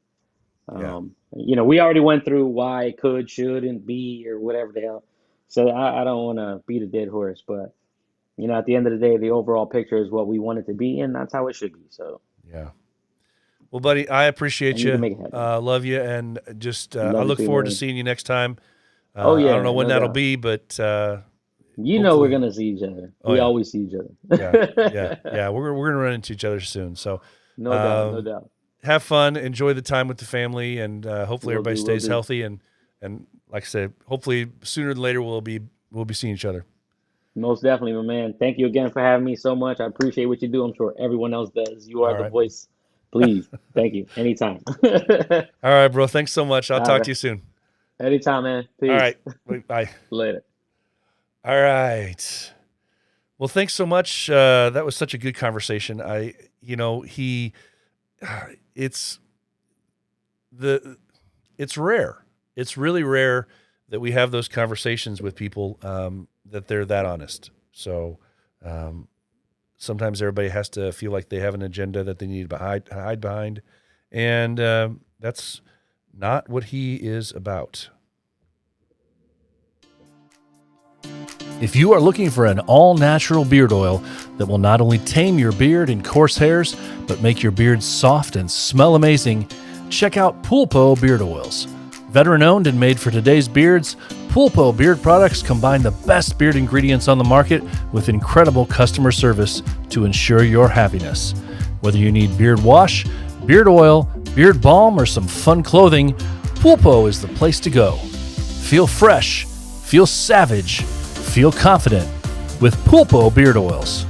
Yeah, We already went through why it could, shouldn't be, or whatever the hell. So I don't want to beat a dead horse, but at the end of the day, the overall picture is what we want it to be, and that's how it should be. So, yeah. Well, buddy, I appreciate and you can you. make it happen. Love you, and just I Love you look too, forward to man. seeing you next time. Oh I don't know yeah, when no that'll doubt. be, but We're hopefully. gonna see each other. Oh We yeah, always see each yeah, other. yeah, yeah. We're gonna run into each other soon. So No doubt, no doubt. Have fun, enjoy the time with the family, and hopefully Will everybody do, will stays do. healthy. And like I said, hopefully sooner than later we'll be seeing each other. Most definitely, my man. Thank you again for having me so much. I appreciate what you do. I'm sure everyone else does. You are All the right, voice. Please. Thank you. Anytime. all right, bro. Thanks so much. I'll All talk to right. you soon. Anytime, man. All Peace. right, bye. Later. All right. Well, thanks so much. That was such a good conversation. He, it's the, it's rare. It's really rare that we have those conversations with people that they're that honest. So sometimes everybody has to feel like they have an agenda that they need to hide behind, and that's not what he is about. If you are looking for an all-natural beard oil that will not only tame your beard and coarse hairs, but make your beard soft and smell amazing, check out Pulpo Beard Oils. Veteran-owned and made for today's beards, Pulpo beard products combine the best beard ingredients on the market with incredible customer service to ensure your happiness. Whether you need beard wash, beard oil, beard balm, or some fun clothing, Pulpo is the place to go. Feel fresh, feel savage, feel confident with Pulpo Beard Oils.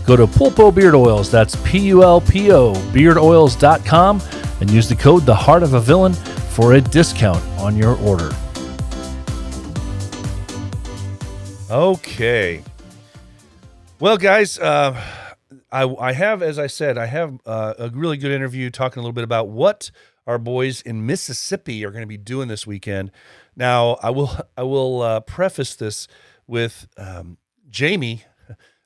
Go to Pulpo Beard Oils, that's Pulpo beardoils.com, and use the code The Heart of a Villain for a discount on your order. Okay. Well, guys, I have, as I said, I have a really good interview talking a little bit about what our boys in Mississippi are going to be doing this weekend. Now, I will preface this with Jamie,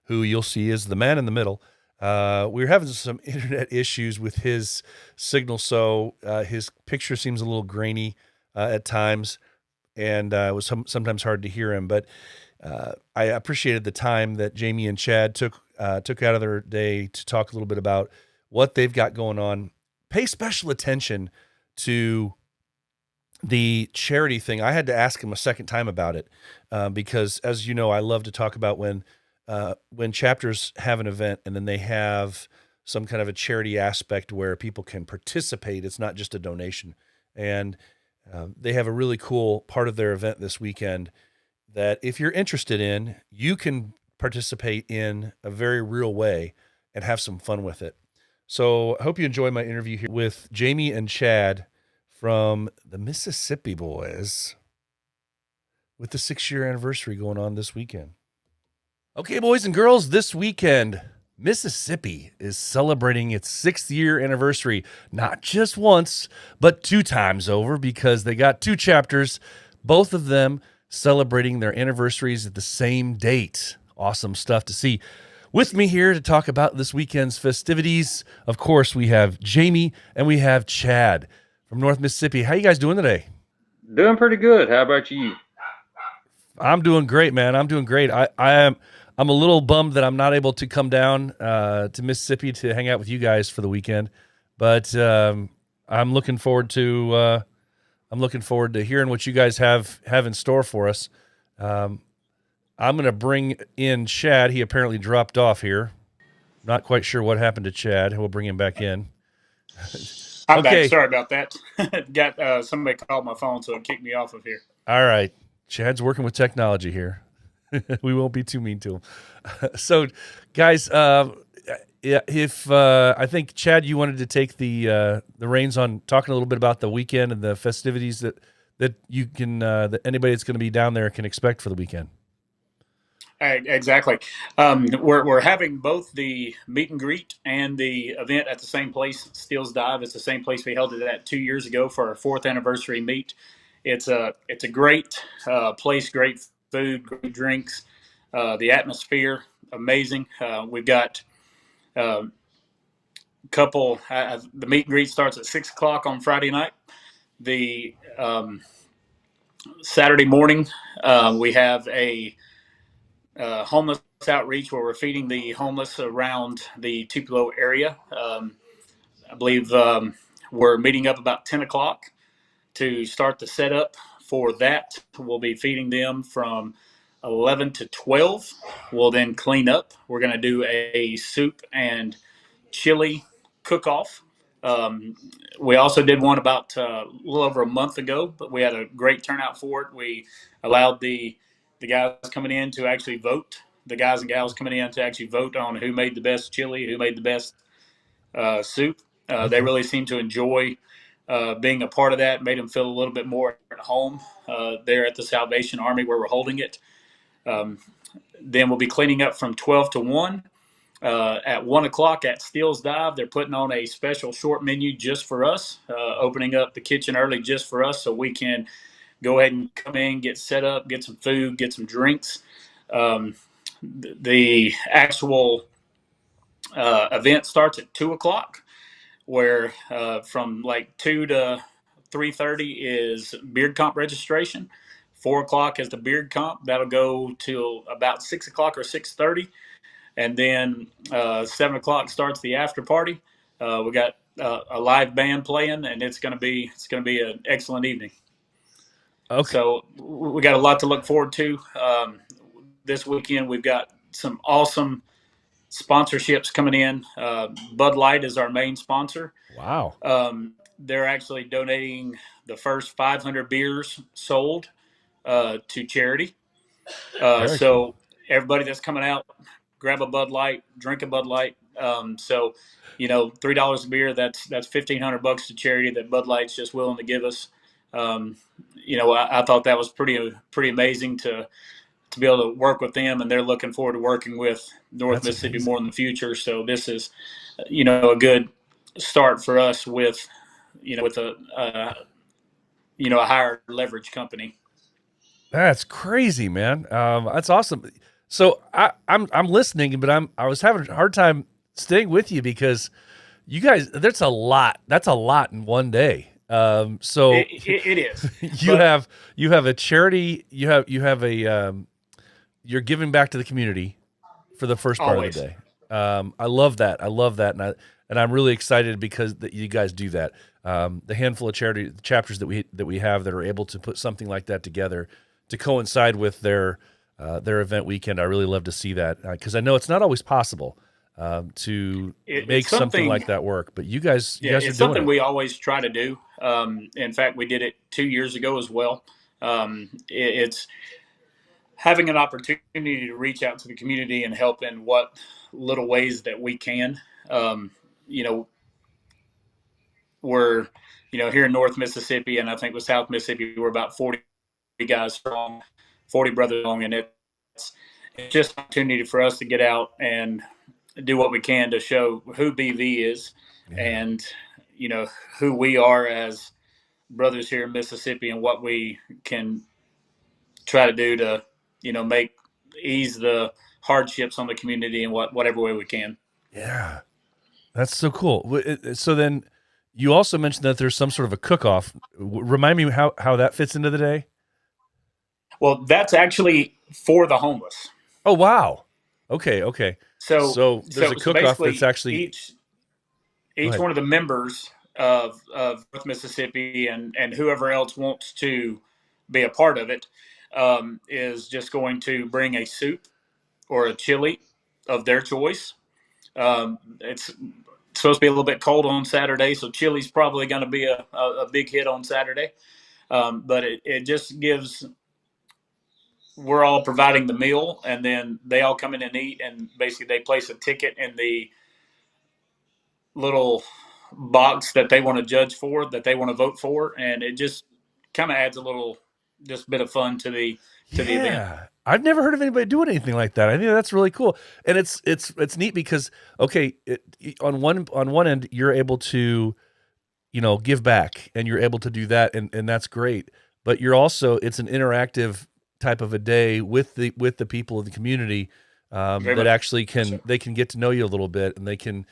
who you'll see is the man in the middle. We were having some internet issues with his signal, so his picture seems a little grainy at times, and it was sometimes hard to hear him. But I appreciated the time that Jamie and Chad took out of their day to talk a little bit about what they've got going on. Pay special attention to the charity thing. I had to ask him a second time about it because, as you know, I love to talk about when chapters have an event and then they have some kind of a charity aspect where people can participate. It's not just a donation. And they have a really cool part of their event this weekend that if you're interested in, you can participate in a very real way and have some fun with it. So I hope you enjoy my interview here with Jamie and Chad from the Mississippi Boys with the 6-year anniversary going on this weekend. Okay, boys and girls, this weekend, Mississippi is celebrating its 6th-year anniversary, not just once, but 2 times over, because they got 2 chapters, both of them celebrating their anniversaries at the same date. Awesome stuff to see. With me here to talk about this weekend's festivities, of course, we have Jamie and we have Chad from North Mississippi. How you guys doing today? Doing pretty good. How about you? I'm doing great, man. I'm doing great. I'm a little bummed that I'm not able to come down to Mississippi to hang out with you guys for the weekend, but I'm looking forward to hearing what you guys have in store for us. I'm going to bring in Chad. He apparently dropped off here. Not quite sure what happened to Chad. We'll bring him back in. I'm Okay. back. Sorry about that. Got somebody called my phone, so it kicked me off of here. All right. Chad's working with technology here. We won't be too mean to him. So, guys, if I think Chad, you wanted to take the reins on talking a little bit about the weekend and the festivities that you can that anybody that's going to be down there can expect for the weekend. Exactly. We're having both the meet and greet and the event at the same place, Steele's Dive. It's the same place we held it at 2 years ago for our 4th anniversary meet. It's a great place, great food, great drinks. The atmosphere, amazing. We've got a couple. The meet and greet starts at 6 o'clock on Friday night. The Saturday morning, we have a homeless outreach where we're feeding the homeless around the Tupelo area. I believe we're meeting up about 10 o'clock to start the setup for that. We'll be feeding them from 11 to 12. We'll then clean up. We're going to do a soup and chili cook-off. We also did one about a little over a month ago, but we had a great turnout for it. We allowed the guys coming in to actually vote, the guys and gals coming in to actually vote on who made the best chili, who made the best soup. They Okay. really seemed to enjoy being a part of that, made them feel a little bit more at home there at the Salvation Army where we're holding it. Then we'll be cleaning up from 12 to 1. At 1 o'clock at Steele's Dive, they're putting on a special short menu just for us, opening up the kitchen early just for us so we can go ahead and come in, get set up, get some food, get some drinks. The actual event starts at 2 o'clock, where from like 2 to 3:30 is beard comp registration. 4 o'clock is the beard comp. That'll go till about 6 o'clock or 6:30, and then 7 o'clock starts the after party. We got a live band playing, and it's gonna be an excellent evening. Okay. So we got a lot to look forward to. This weekend we've got some awesome sponsorships coming in. Bud Light is our main sponsor. Wow. They're actually donating the first 500 beers sold to charity. Very So cool. everybody that's coming out, grab a Bud Light, drink a Bud Light. So $3 a beer, that's $1,500 to charity that Bud Light's just willing to give us. I thought that was pretty amazing to be able to work with them, and they're looking forward to working with North That's Mississippi amazing. more in the future. So this is, a good start for us with a higher leverage company. That's crazy, man. That's awesome. So I'm listening, but I was having a hard time staying with you because you guys, that's a lot. That's a lot in one day. So It is. you have a charity. You have a you're giving back to the community for the first part Always. of the day. I love that. I love that, and I'm really excited because that you guys do that. The handful of charity chapters that we have that are able to put something like that together to coincide with their event weekend. I really love to see that because I know it's not always possible to make It's something something. like that work. But you guys Yeah, are it's doing something it. we always try to do. In fact, we did it 2 years ago as well. It's having an opportunity to reach out to the community and help in what little ways that we can. Um, you know, we're here in North Mississippi, and I think with South Mississippi, we're about 40 guys strong, 40 brothers strong, and it's just an opportunity for us to get out and do what we can to show who BV is, Yeah. and who we are as brothers here in Mississippi, and what we can try to do to make ease the hardships on the community in whatever way we can. Yeah. That's so cool. So then you also mentioned that there's some sort of a cook-off. Remind me how that fits into the day. Well, that's actually for the homeless. Oh, wow. Okay, okay. So So there's a so cook-off that's basically actually go each ahead. one of the members of North Mississippi and whoever else wants to be a part of it is just going to bring a soup or a chili of their choice. It's supposed to be a little bit cold on Saturday, so chili's probably going to be a big hit on Saturday. But it just gives, we're all providing the meal, and then they all come in and eat, and basically they place a ticket in the little box that they want to judge for, that they want to vote for, and it just kind of adds a little just bit of fun to the event. Yeah. I've never heard of anybody doing anything like that. I think that's really cool. And it's neat because okay, on one end you're able to, give back and you're able to do that and that's great. But you're also it's an interactive type of a day with the people of the community Very that much actually so. they can get to know you a little bit and they can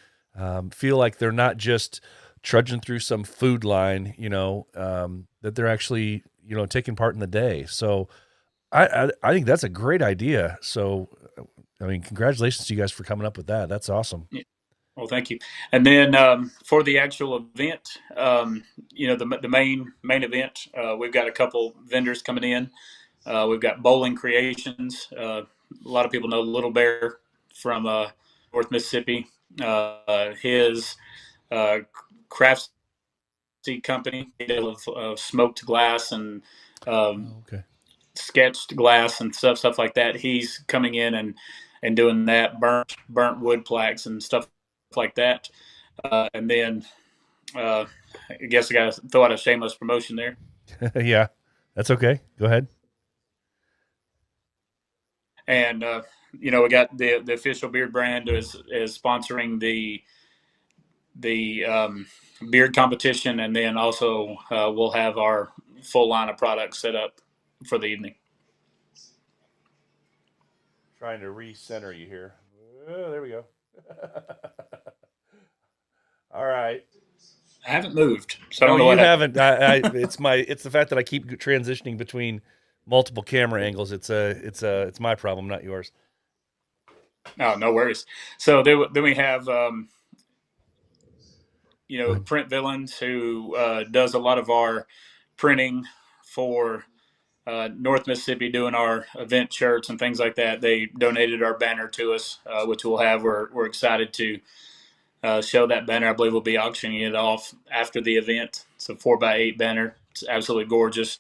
feel like they're not just trudging through some food line, that they're actually, taking part in the day. So I think that's a great idea. So, I mean, congratulations to you guys for coming up with that. That's awesome. Yeah. Well, thank you. And then for the actual event, the main event, we've got a couple vendors coming in. We've got Bowling Creations. A lot of people know Little Bear from North Mississippi. His uh, craftsy company of smoked glass and Okay. sketched glass and stuff like that. He's coming in and doing that burnt wood plaques and stuff like that. And then uh, I guess I got to throw out a shameless promotion there. Yeah, that's okay. Go ahead. And we got the official beard brand is sponsoring the beard competition, and then also we'll have our full line of products set up for the evening. Trying to recenter you here. Oh, there we go. All right. I haven't moved, so I No, don't know you what happened. haven't. It's the fact that I keep transitioning between multiple camera angles. It's my problem, not yours. No, no worries. So then we have Go ahead. Print Villains, who does a lot of our printing for North Mississippi, doing our event shirts and things like that. They donated our banner to us, which we'll have. We're excited to show that banner. I believe we'll be auctioning it off after the event. It's a 4x8 banner. It's absolutely gorgeous.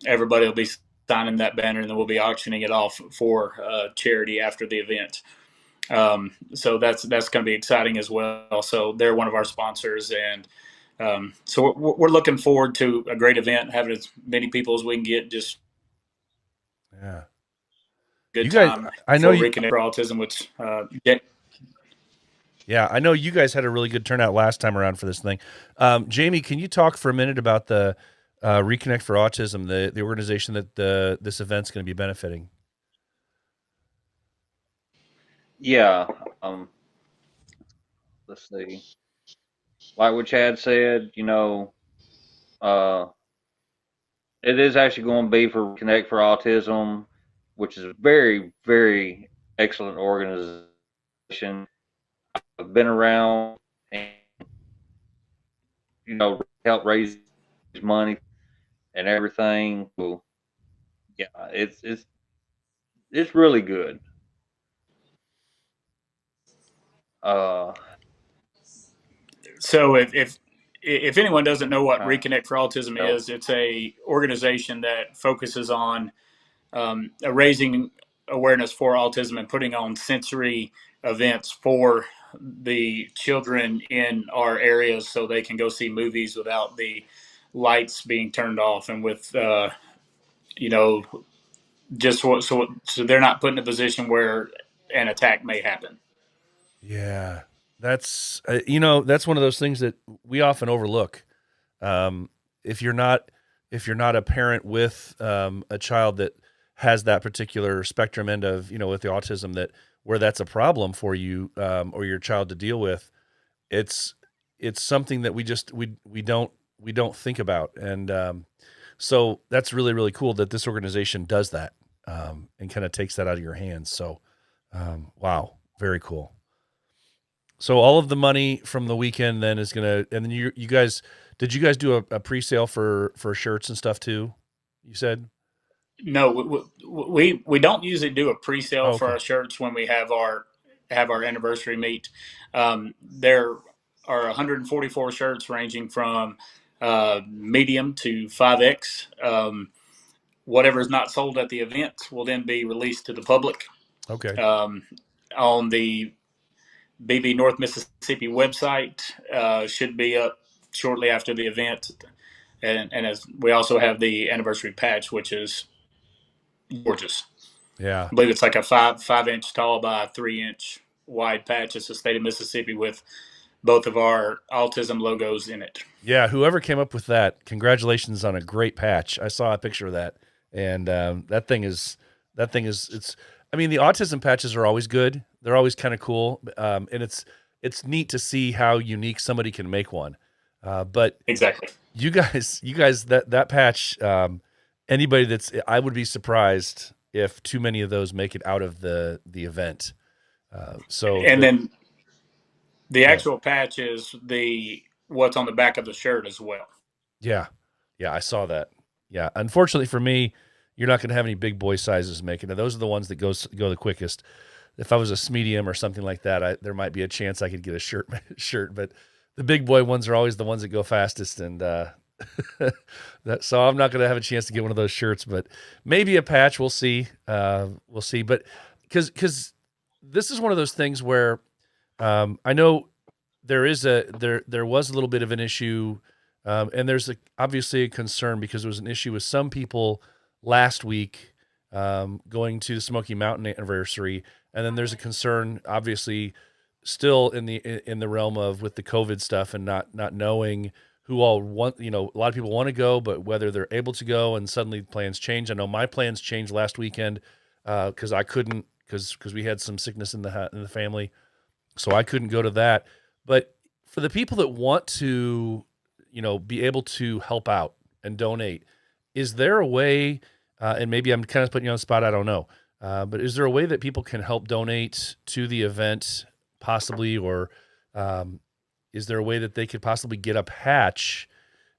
Everybody will be signing that banner, and then we'll be auctioning it off for charity after the event. So that's going to be exciting as well. So they're one of our sponsors, and so we're looking forward to a great event, having as many people as we can get. Just Yeah. good You guys, time I know for you. Reconnect for Autism, which Yeah, I know you guys had a really good turnout last time around for this thing. Jamie, can you talk for a minute about the Reconnect for Autism, the organization that this event's going to be benefiting? Yeah. Let's see. Like what Chad said, uh, it is actually going to be for Connect for Autism, which is a very, very excellent organization. I've been around and help raise money and everything. So, yeah, it's really good. Uh, so if anyone doesn't know what trying Reconnect for Autism to is, it's a organization that focuses on raising awareness for autism and putting on sensory events for the children in our areas, so they can go see movies without the lights being turned off, and with you know just so they're not put in a position where an attack may happen. Yeah, that's that's one of those things that we often overlook. Um, if you're not a parent with a child that has that particular spectrum end of with the autism, that where that's a problem for you or your child to deal with, it's something that we don't think about, and so that's really really cool that this organization does that and kind of takes that out of your hands. So wow, very cool. So all of the money from the weekend then is gonna, and then you guys, did you guys do a pre-sale for shirts and stuff too? You said. No, we don't usually do a pre-sale Oh, for okay. our shirts when we have our anniversary meet. There are 144 shirts ranging from medium to 5X. Whatever is not sold at the event will then be released to the public Okay. on the BB North Mississippi website. Should be up shortly after the event, and as we also have the anniversary patch, which is gorgeous. Yeah. I believe it's like a 5 inch tall by a 3 inch wide patch. It's the state of Mississippi with both of our autism logos in it. Yeah. Whoever came up with that, congratulations on a great patch. I saw a picture of that, and that thing is it's. I mean, the autism patches are always good. They're always kind of cool, and it's neat to see how unique somebody can make one. But Exactly. you guys, that patch, anybody I would be surprised if too many of those make it out of the event. And then the Yeah, actual patch is the what's on the back of the shirt as well. yeah, yeah, I saw that. Yeah, unfortunately for me, you're not going to have any big boy sizes making it. Those are the ones that go the quickest. if I was a medium or something like that, there might be a chance I could get a shirt. But the big boy ones are always the ones that go fastest, and so I'm not going to have a chance to get one of those shirts. But maybe a patch. We'll see. We'll see. But because this is one of those things where I know there was a little bit of an issue, and there's obviously a concern because there was an issue with some people last week going to the Smoky Mountain anniversary, and then there's a concern, obviously, still in the realm of with the COVID stuff and not knowing who all want. A lot of people want to go, but whether they're able to go, and suddenly plans change. I know my plans changed last weekend because I couldn't because we had some sickness in the family, so I couldn't go to that. But for the people that want to, be able to help out and donate, is there a way? And maybe I'm kind of putting you on the spot. I don't know. But is there a way that people can help donate to the event, possibly, or is there a way that they could possibly get a patch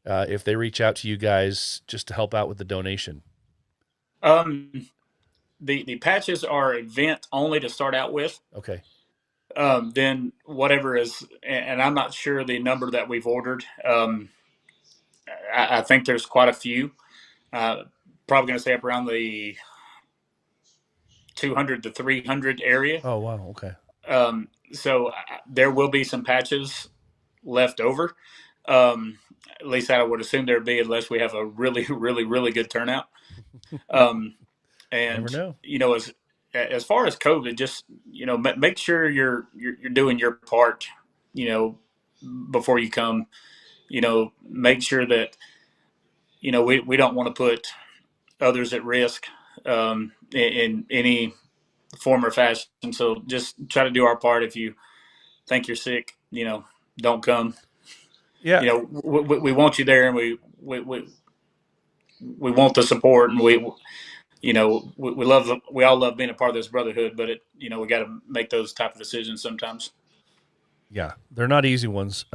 if they reach out to you guys just to help out with the donation? The patches are event only to start out with. Okay. Then whatever is, and I'm not sure the number that we've ordered. I think there's quite a few. Probably going to say up around the 200 to 300 area. Oh, wow. Okay. So there will be some patches left over. At least I would assume there'd be, unless we have a really, really, really good turnout. Never And know. as far as COVID, just make sure you're doing your part. Before you come. Make sure that we don't want to put others at risk in any form or fashion. So just try to do our part. If you think you're sick, don't come. Yeah. We want you there, and we want the support, and we we all love being a part of this brotherhood, but we got to make those type of decisions sometimes. Yeah, they're not easy ones.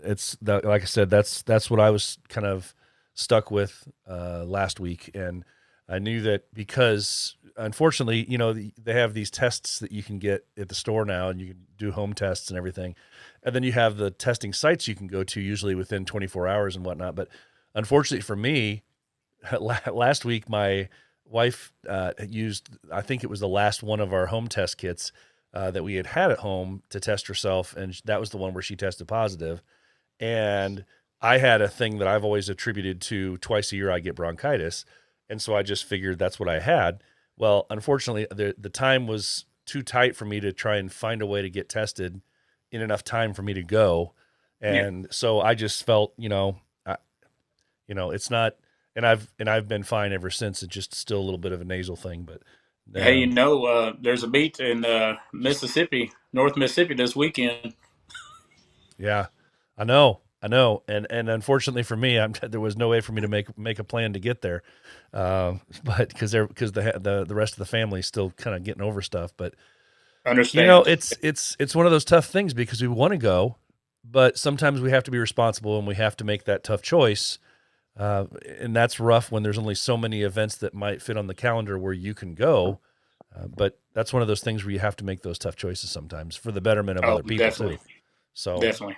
It's like I said, that's what I was kind of stuck with last week, and I knew that because unfortunately, they have these tests that you can get at the store now, and you can do home tests and everything, and then you have the testing sites you can go to usually within 24 hours and whatnot. But unfortunately for me, last week my wife used, I think it was the last one of our home test kits that we had at home to test herself, and that was the one where she tested positive. And I had a thing that I've always attributed to twice a year I get bronchitis, and so I just figured that's what I had. Well, unfortunately, the time was too tight for me to try and find a way to get tested in enough time for me to go, and so I just felt, it's not. And I've been fine ever since. It's just still a little bit of a nasal thing, but. Hey, there's a beat in Mississippi, North Mississippi this weekend. Yeah, I know, and unfortunately for me, there was no way for me to make a plan to get there, but because the rest of the family is still kind of getting over stuff. But Understand? It's one of those tough things because we want to go, but sometimes we have to be responsible and we have to make that tough choice. And that's rough when there's only so many events that might fit on the calendar where you can go. But that's one of those things where you have to make those tough choices sometimes for the betterment of other people definitely. too. So Definitely.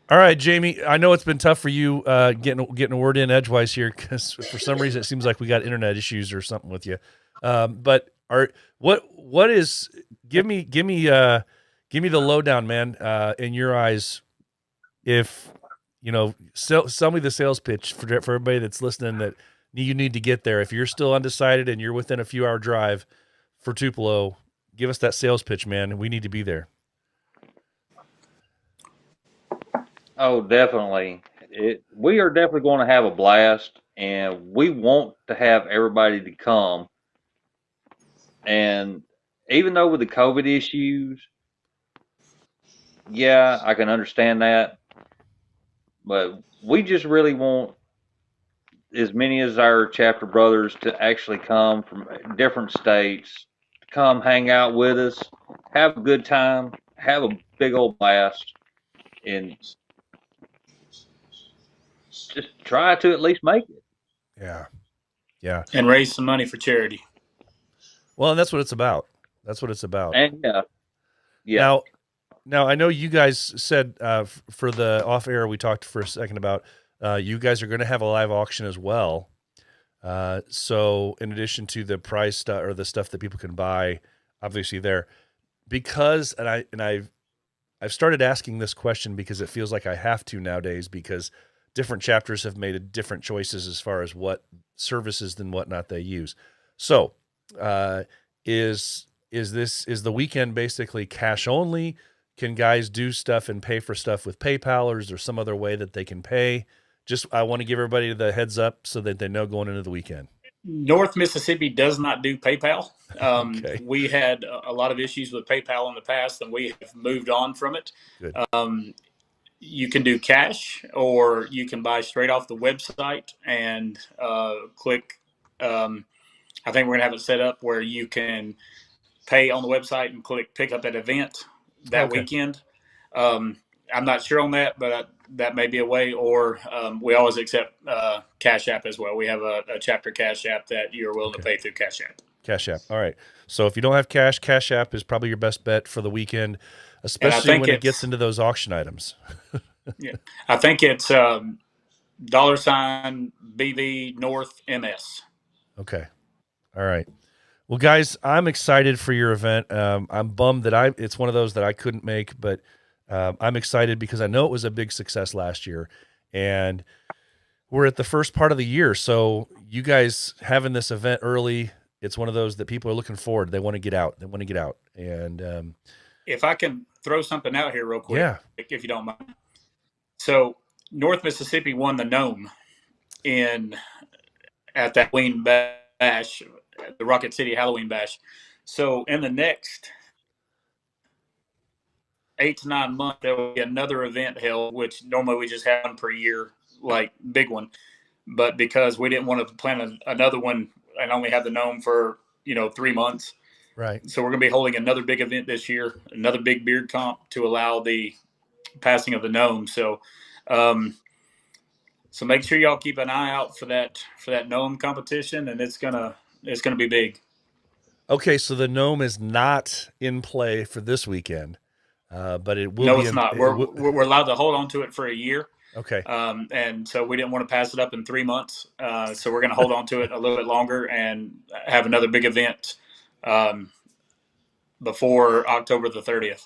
All right, Jamie, I know it's been tough for you getting a word in edgewise here because for some reason it seems like we got internet issues or something with you. But what is give me the lowdown, man, in your eyes, if sell me the sales pitch for everybody that's listening that you need to get there. If you're still undecided and you're within a few hour drive for Tupelo, give us that sales pitch, man. We need to be there. Oh, definitely. We are definitely going to have a blast, and we want to have everybody to come. And even though with the COVID issues, yeah, I can understand that. But we just really want as many as our chapter brothers to actually come from different states, to come hang out with us, have a good time, have a big old blast, and just try to at least make it. Yeah. And raise some money for charity. Well, and that's what it's about. That's what it's about. And yeah. Now I know you guys said for the off air we talked for a second about you guys are going to have a live auction as well. So in addition to the price stuff or the stuff that people can buy, obviously there, because I've started asking this question because it feels like I have to nowadays because different chapters have made different choices as far as what services and whatnot they use. So is the weekend basically cash only? Can guys do stuff and pay for stuff with PayPal, or is there some other way that they can pay? Just I want to give everybody the heads up so that they know going into the weekend. North Mississippi does not do PayPal. Okay, We had a lot of issues with PayPal in the past, and we have moved on from it. good. You can do cash, or you can buy straight off the website and click. I think we're going to have it set up where you can pay on the website and click pick up at event that Okay. weekend. I'm not sure on that, but that may be a way. Or we always accept Cash App as well. We have a chapter Cash App that you're willing to pay through Cash App. Cash App. All right. So if you don't have cash, Cash App is probably your best bet for the weekend, And I especially think when it gets into those auction items. yeah, I think it's $ BV North MS. Okay. All right. Well, guys, I'm excited for your event. I'm bummed that it's one of those that I couldn't make, but I'm excited because I know it was a big success last year, and we're at the first part of the year. So you guys having this event early, it's one of those that people are looking forward. They want to get out. And If I can throw something out here real quick, yeah, if you don't mind. So North Mississippi won the Gnome at that Halloween bash, the Rocket City Halloween bash. So in the next 8 to 9 months, there will be another event held, which normally we just have one per year, like big one. But because we didn't want to plan another one and only have the Gnome for 3 months, right. so we're going to be holding another big event this year, another big beard comp to allow the passing of the Gnome. So, so make sure y'all keep an eye out for that Gnome competition, and it's gonna be big. Okay, so the Gnome is not in play for this weekend, but it will No, be. it's not. We're allowed to hold on to it for a year. Okay. And so we didn't want to pass it up in 3 months. So we're going to hold on to it a little bit longer and have another big event before October the 30th.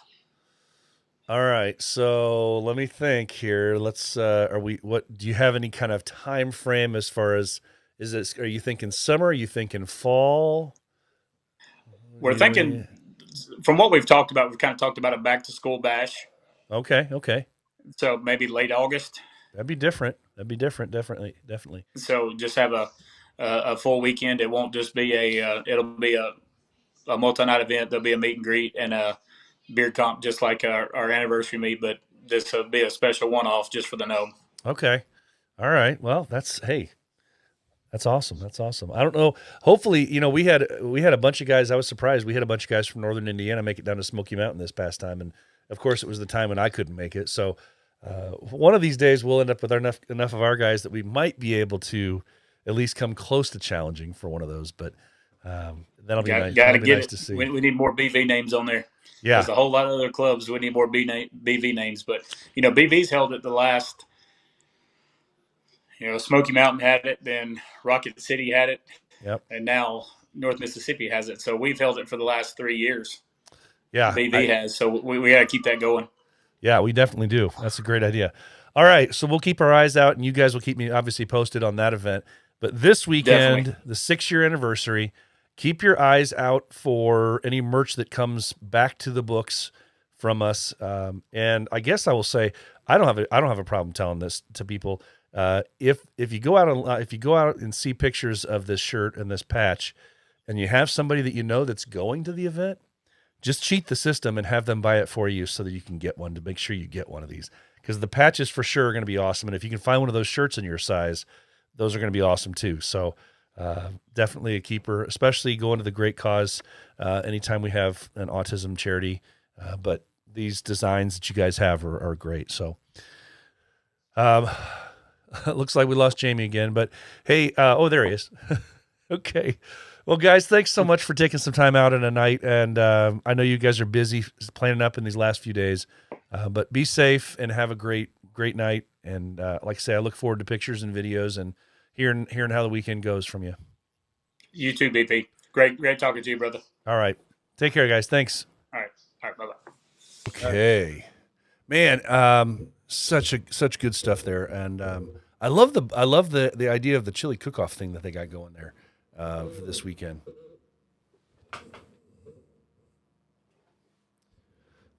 All right. So let me think here. Let's what do you have any kind of time frame as far as are you thinking summer? Are you thinking fall? We're thinking, from what we've talked about, we've kind of talked about a back to school bash. Okay. So maybe late August. That'd be different. Definitely. So just have a full weekend. It won't just be it'll be a multi-night event. There'll be a meet and greet and a beer comp, just like our anniversary meet, but this will be a special one-off just for the Gnome. Okay. All right. Well, that's awesome. I don't know. Hopefully, we had a bunch of guys. I was surprised. We had a bunch of guys from Northern Indiana make it down to Smoky Mountain this past time, and of course, it was the time when I couldn't make it. So, one of these days, we'll end up with enough of our guys that we might be able to at least come close to challenging for one of those. But that'll be nice. Got to get nice it. To see. We need more BV names on there. Yeah, there's a whole lot of other clubs. We need more BV names, but BV's held it the last. Smoky Mountain had it, then Rocket City had it, yep, and now North Mississippi has it. So we've held it for the last 3 years. Yeah, BV has. So we got to keep that going. Yeah, we definitely do. That's a great idea. All right, so we'll keep our eyes out, and you guys will keep me obviously posted on that event. But this weekend, Definitely. the 6-year anniversary, keep your eyes out for any merch that comes back to the books from us. And I guess I will say I don't have a problem telling this to people. If you go out and see pictures of this shirt and this patch, and you have somebody that you know that's going to the event, just cheat the system and have them buy it for you so that you can get one, to make sure you get one of these, because the patches for sure are going to be awesome. And if you can find one of those shirts in your size, those are going to be awesome too. So definitely a keeper, especially going to the great cause anytime we have an autism charity. But these designs that you guys have are great. So it looks like we lost Jamie again, but hey, there he is. Okay. Well, guys, thanks so much for taking some time out in a night. And I know you guys are busy planning up in these last few days, but be safe and have a great night. And like I say, I look forward to pictures and videos and hearing how the weekend goes from you. You too, BP. Great talking to you, brother. All right. Take care, guys. Thanks. All right, bye-bye. Okay. Man, such good stuff there. And I love the idea of the chili cook-off thing that they got going there for this weekend.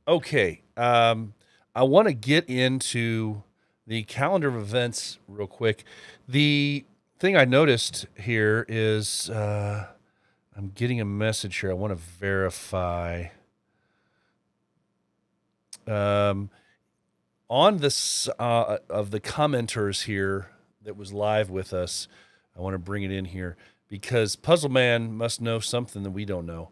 Okay. I want to get into the calendar of events real quick. The thing I noticed here is I'm getting a message here. I want to verify. On this of the commenters here that was live with us, I want to bring it in here because Puzzle Man must know something that we don't know.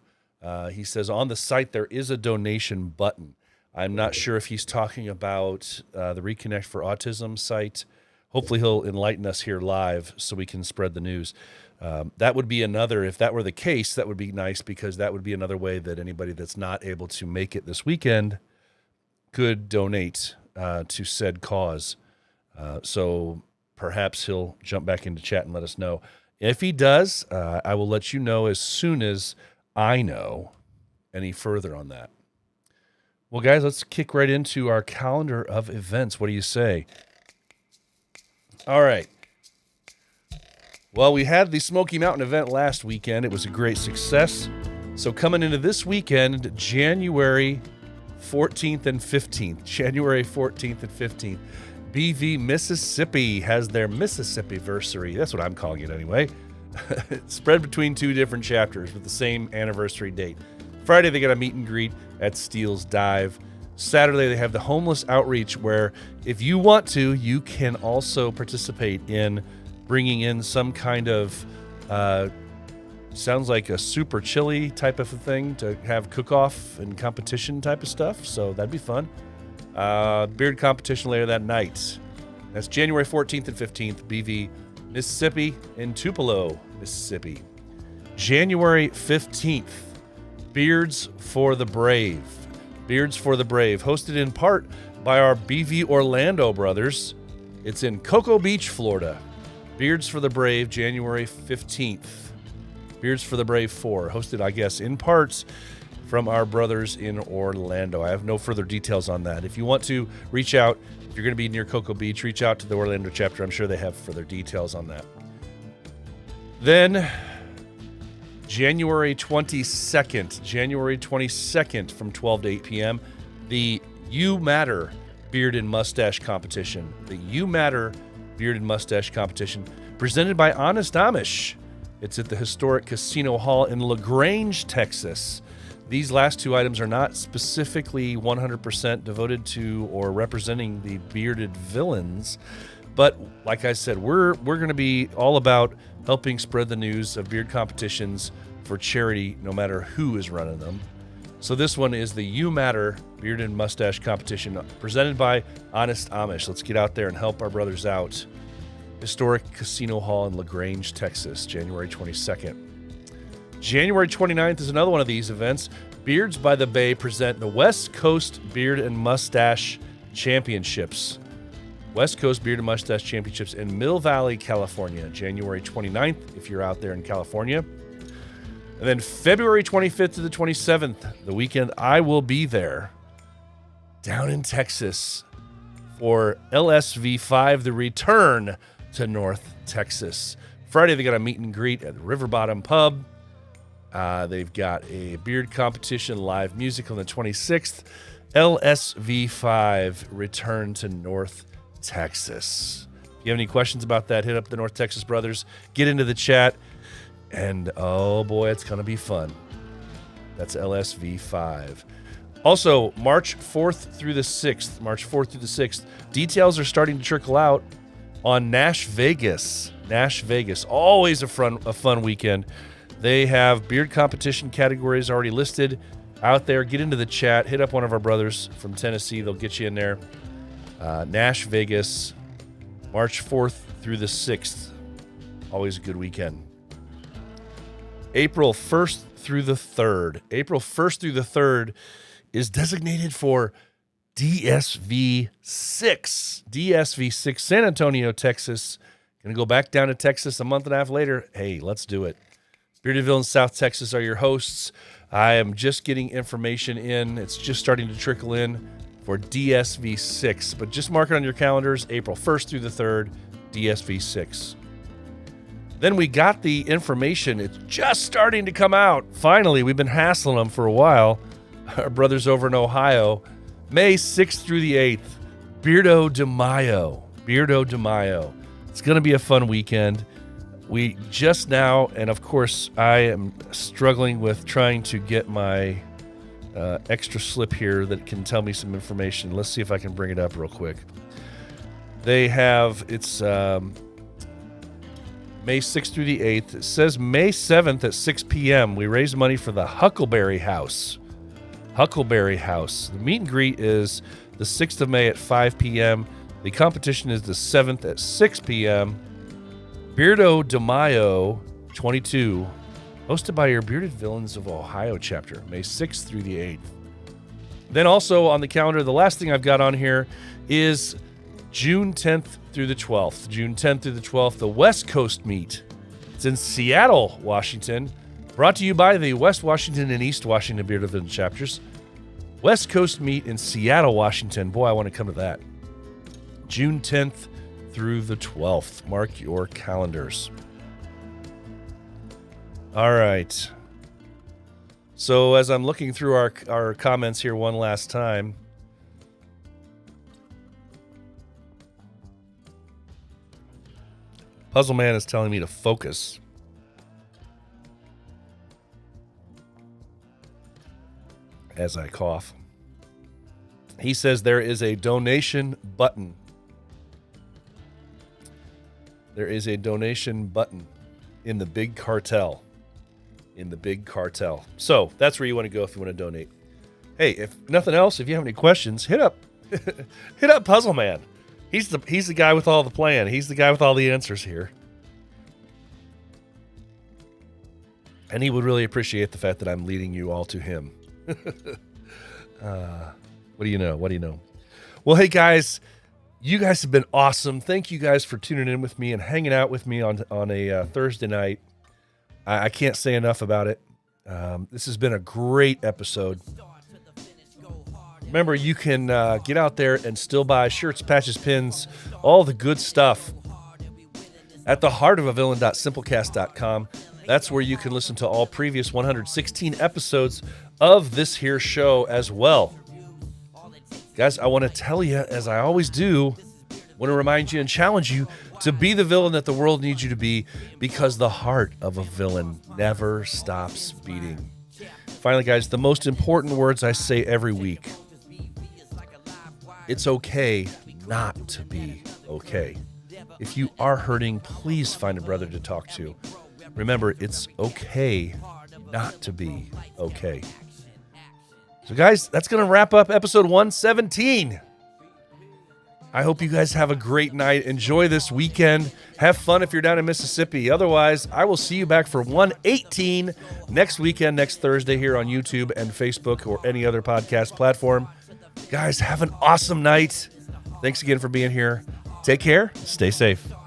He says on the site there is a donation button. I'm not sure if he's talking about the Reconnect for Autism site. Hopefully he'll enlighten us here live so we can spread the news. That would be another, if that were the case, that would be nice because that would be another way that anybody that's not able to make it this weekend could donate to said cause. So perhaps he'll jump back into chat and let us know. If he does, I will let you know as soon as I know any further on that. Well, guys, let's kick right into our calendar of events. What do you say? All right. Well, we had the Smoky Mountain event last weekend. It was a great success. So coming into this weekend, January 14th and 15th. January 14th and 15th. BV Mississippi has their Mississippi-versary. That's what I'm calling it anyway. Spread between two different chapters with the same anniversary date. Friday, they got a meet and greet at Steele's Dive. Saturday, they have the homeless outreach where if you want to, you can also participate in bringing in some kind of, sounds like a super chili type of a thing to have cook-off and competition type of stuff. So that'd be fun. Beard competition later that night. That's January 14th and 15th, BV Mississippi in Tupelo, Mississippi. January 15th, Beards for the Brave. Beards for the Brave, hosted in part by our BV Orlando brothers. It's in Cocoa Beach, Florida. Beards for the Brave, January 15th. Beards for the Brave 4, hosted, I guess, in parts from our brothers in Orlando. I have no further details on that. If you want to reach out, if you're going to be near Cocoa Beach, reach out to the Orlando chapter. I'm sure they have further details on that. Then January 22nd from 12 to 8 p.m., the You Matter Beard and Mustache Competition. The You Matter Beard and Mustache Competition, presented by Honest Amish. It's at the historic Casino Hall in LaGrange, Texas. These last two items are not specifically 100% devoted to or representing the bearded villains, but like I said, we're going to be all about helping spread the news of beard competitions for charity, no matter who is running them. So this one is the You Matter Beard and Mustache Competition, presented by Honest Amish. Let's get out there and help our brothers out. Historic Casino Hall in LaGrange, Texas, January 22nd. January 29th is another one of these events. Beards by the Bay present the West Coast Beard and Mustache Championships. West Coast Beard and Mustache Championships in Mill Valley, California, January 29th, if you're out there in California. And then February 25th to the 27th, the weekend, I will be there down in Texas for LSV5, the return to North Texas. Friday, they got a meet and greet at the River Bottom Pub. They've got a beard competition, live music on the 26th. LSV5, return to North Texas. If you have any questions about that, hit up the North Texas brothers, get into the chat, and oh boy, it's going to be fun. That's LSV5. Also, March 4th through the 6th, details are starting to trickle out on Nash Vegas. Always a fun weekend. They have beard competition categories already listed out there. Get into the chat. Hit up one of our brothers from Tennessee. They'll get you in there. Nash Vegas, March 4th through the 6th. Always a good weekend. April 1st through the 3rd. April 1st through the 3rd is designated for DSV 6. DSV 6, San Antonio, Texas. Going to go back down to Texas a month and a half later. Hey, let's do it. Bearded Villains South Texas are your hosts. I am just getting information in. It's just starting to trickle in for DSV 6. But just mark it on your calendars, April 1st through the 3rd, DSV 6. Then we got the information. It's just starting to come out. Finally, we've been hassling them for a while. Our brothers over in Ohio. May 6th through the 8th, Beardo de Mayo. Beardo de Mayo. It's going to be a fun weekend. We just now, and of course, I am struggling with trying to get my extra slip here that can tell me some information. Let's see if I can bring it up real quick. They have, it's May 6th through the 8th. It says May 7th at 6 p.m. We raise money for the Huckleberry House. Huckleberry House. The meet and greet is the 6th of May at 5 p.m. The competition is the 7th at 6 p.m. Beardo de Mayo 22, hosted by your Bearded Villains of Ohio chapter, May 6th through the 8th. Then also on the calendar, the last thing I've got on here is June 10th through the 12th. June 10th through the 12th, the West Coast meet. It's in Seattle, Washington. Brought to you by the West Washington and East Washington Bearded Villains chapters. West Coast meet in Seattle, Washington. Boy, I want to come to that. June 10th through the 12th. Mark your calendars. All right. So as I'm looking through our comments here one last time, Puzzle Man is telling me to focus. As I cough. He says there is a donation button. There is a donation button in the big cartel. In the big cartel. So that's where you want to go if you want to donate. Hey, if nothing else, if you have any questions, hit up hit up Puzzle Man. He's the guy with all the plan. He's the guy with all the answers here. And he would really appreciate the fact that I'm leading you all to him. What do you know? What do you know? Well, hey guys, you guys have been awesome. Thank you guys for tuning in with me and hanging out with me on a Thursday night. I can't say enough about it. This has been a great episode. Remember, you can get out there and still buy shirts, patches, pins, all the good stuff at theheartofavillain.simplecast.com. That's where you can listen to all previous 116 episodes of this here show as well. Guys, I want to tell you, as I always do, want to remind you and challenge you to be the villain that the world needs you to be, because the heart of a villain never stops beating. Finally, guys, the most important words I say every week. It's okay not to be okay. If you are hurting, please find a brother to talk to. Remember, it's okay not to be okay. So, guys, that's going to wrap up episode 117. I hope you guys have a great night. Enjoy this weekend. Have fun if you're down in Mississippi. Otherwise, I will see you back for 118 next weekend, next Thursday here on YouTube and Facebook or any other podcast platform. Guys, have an awesome night. Thanks again for being here. Take care. Stay safe.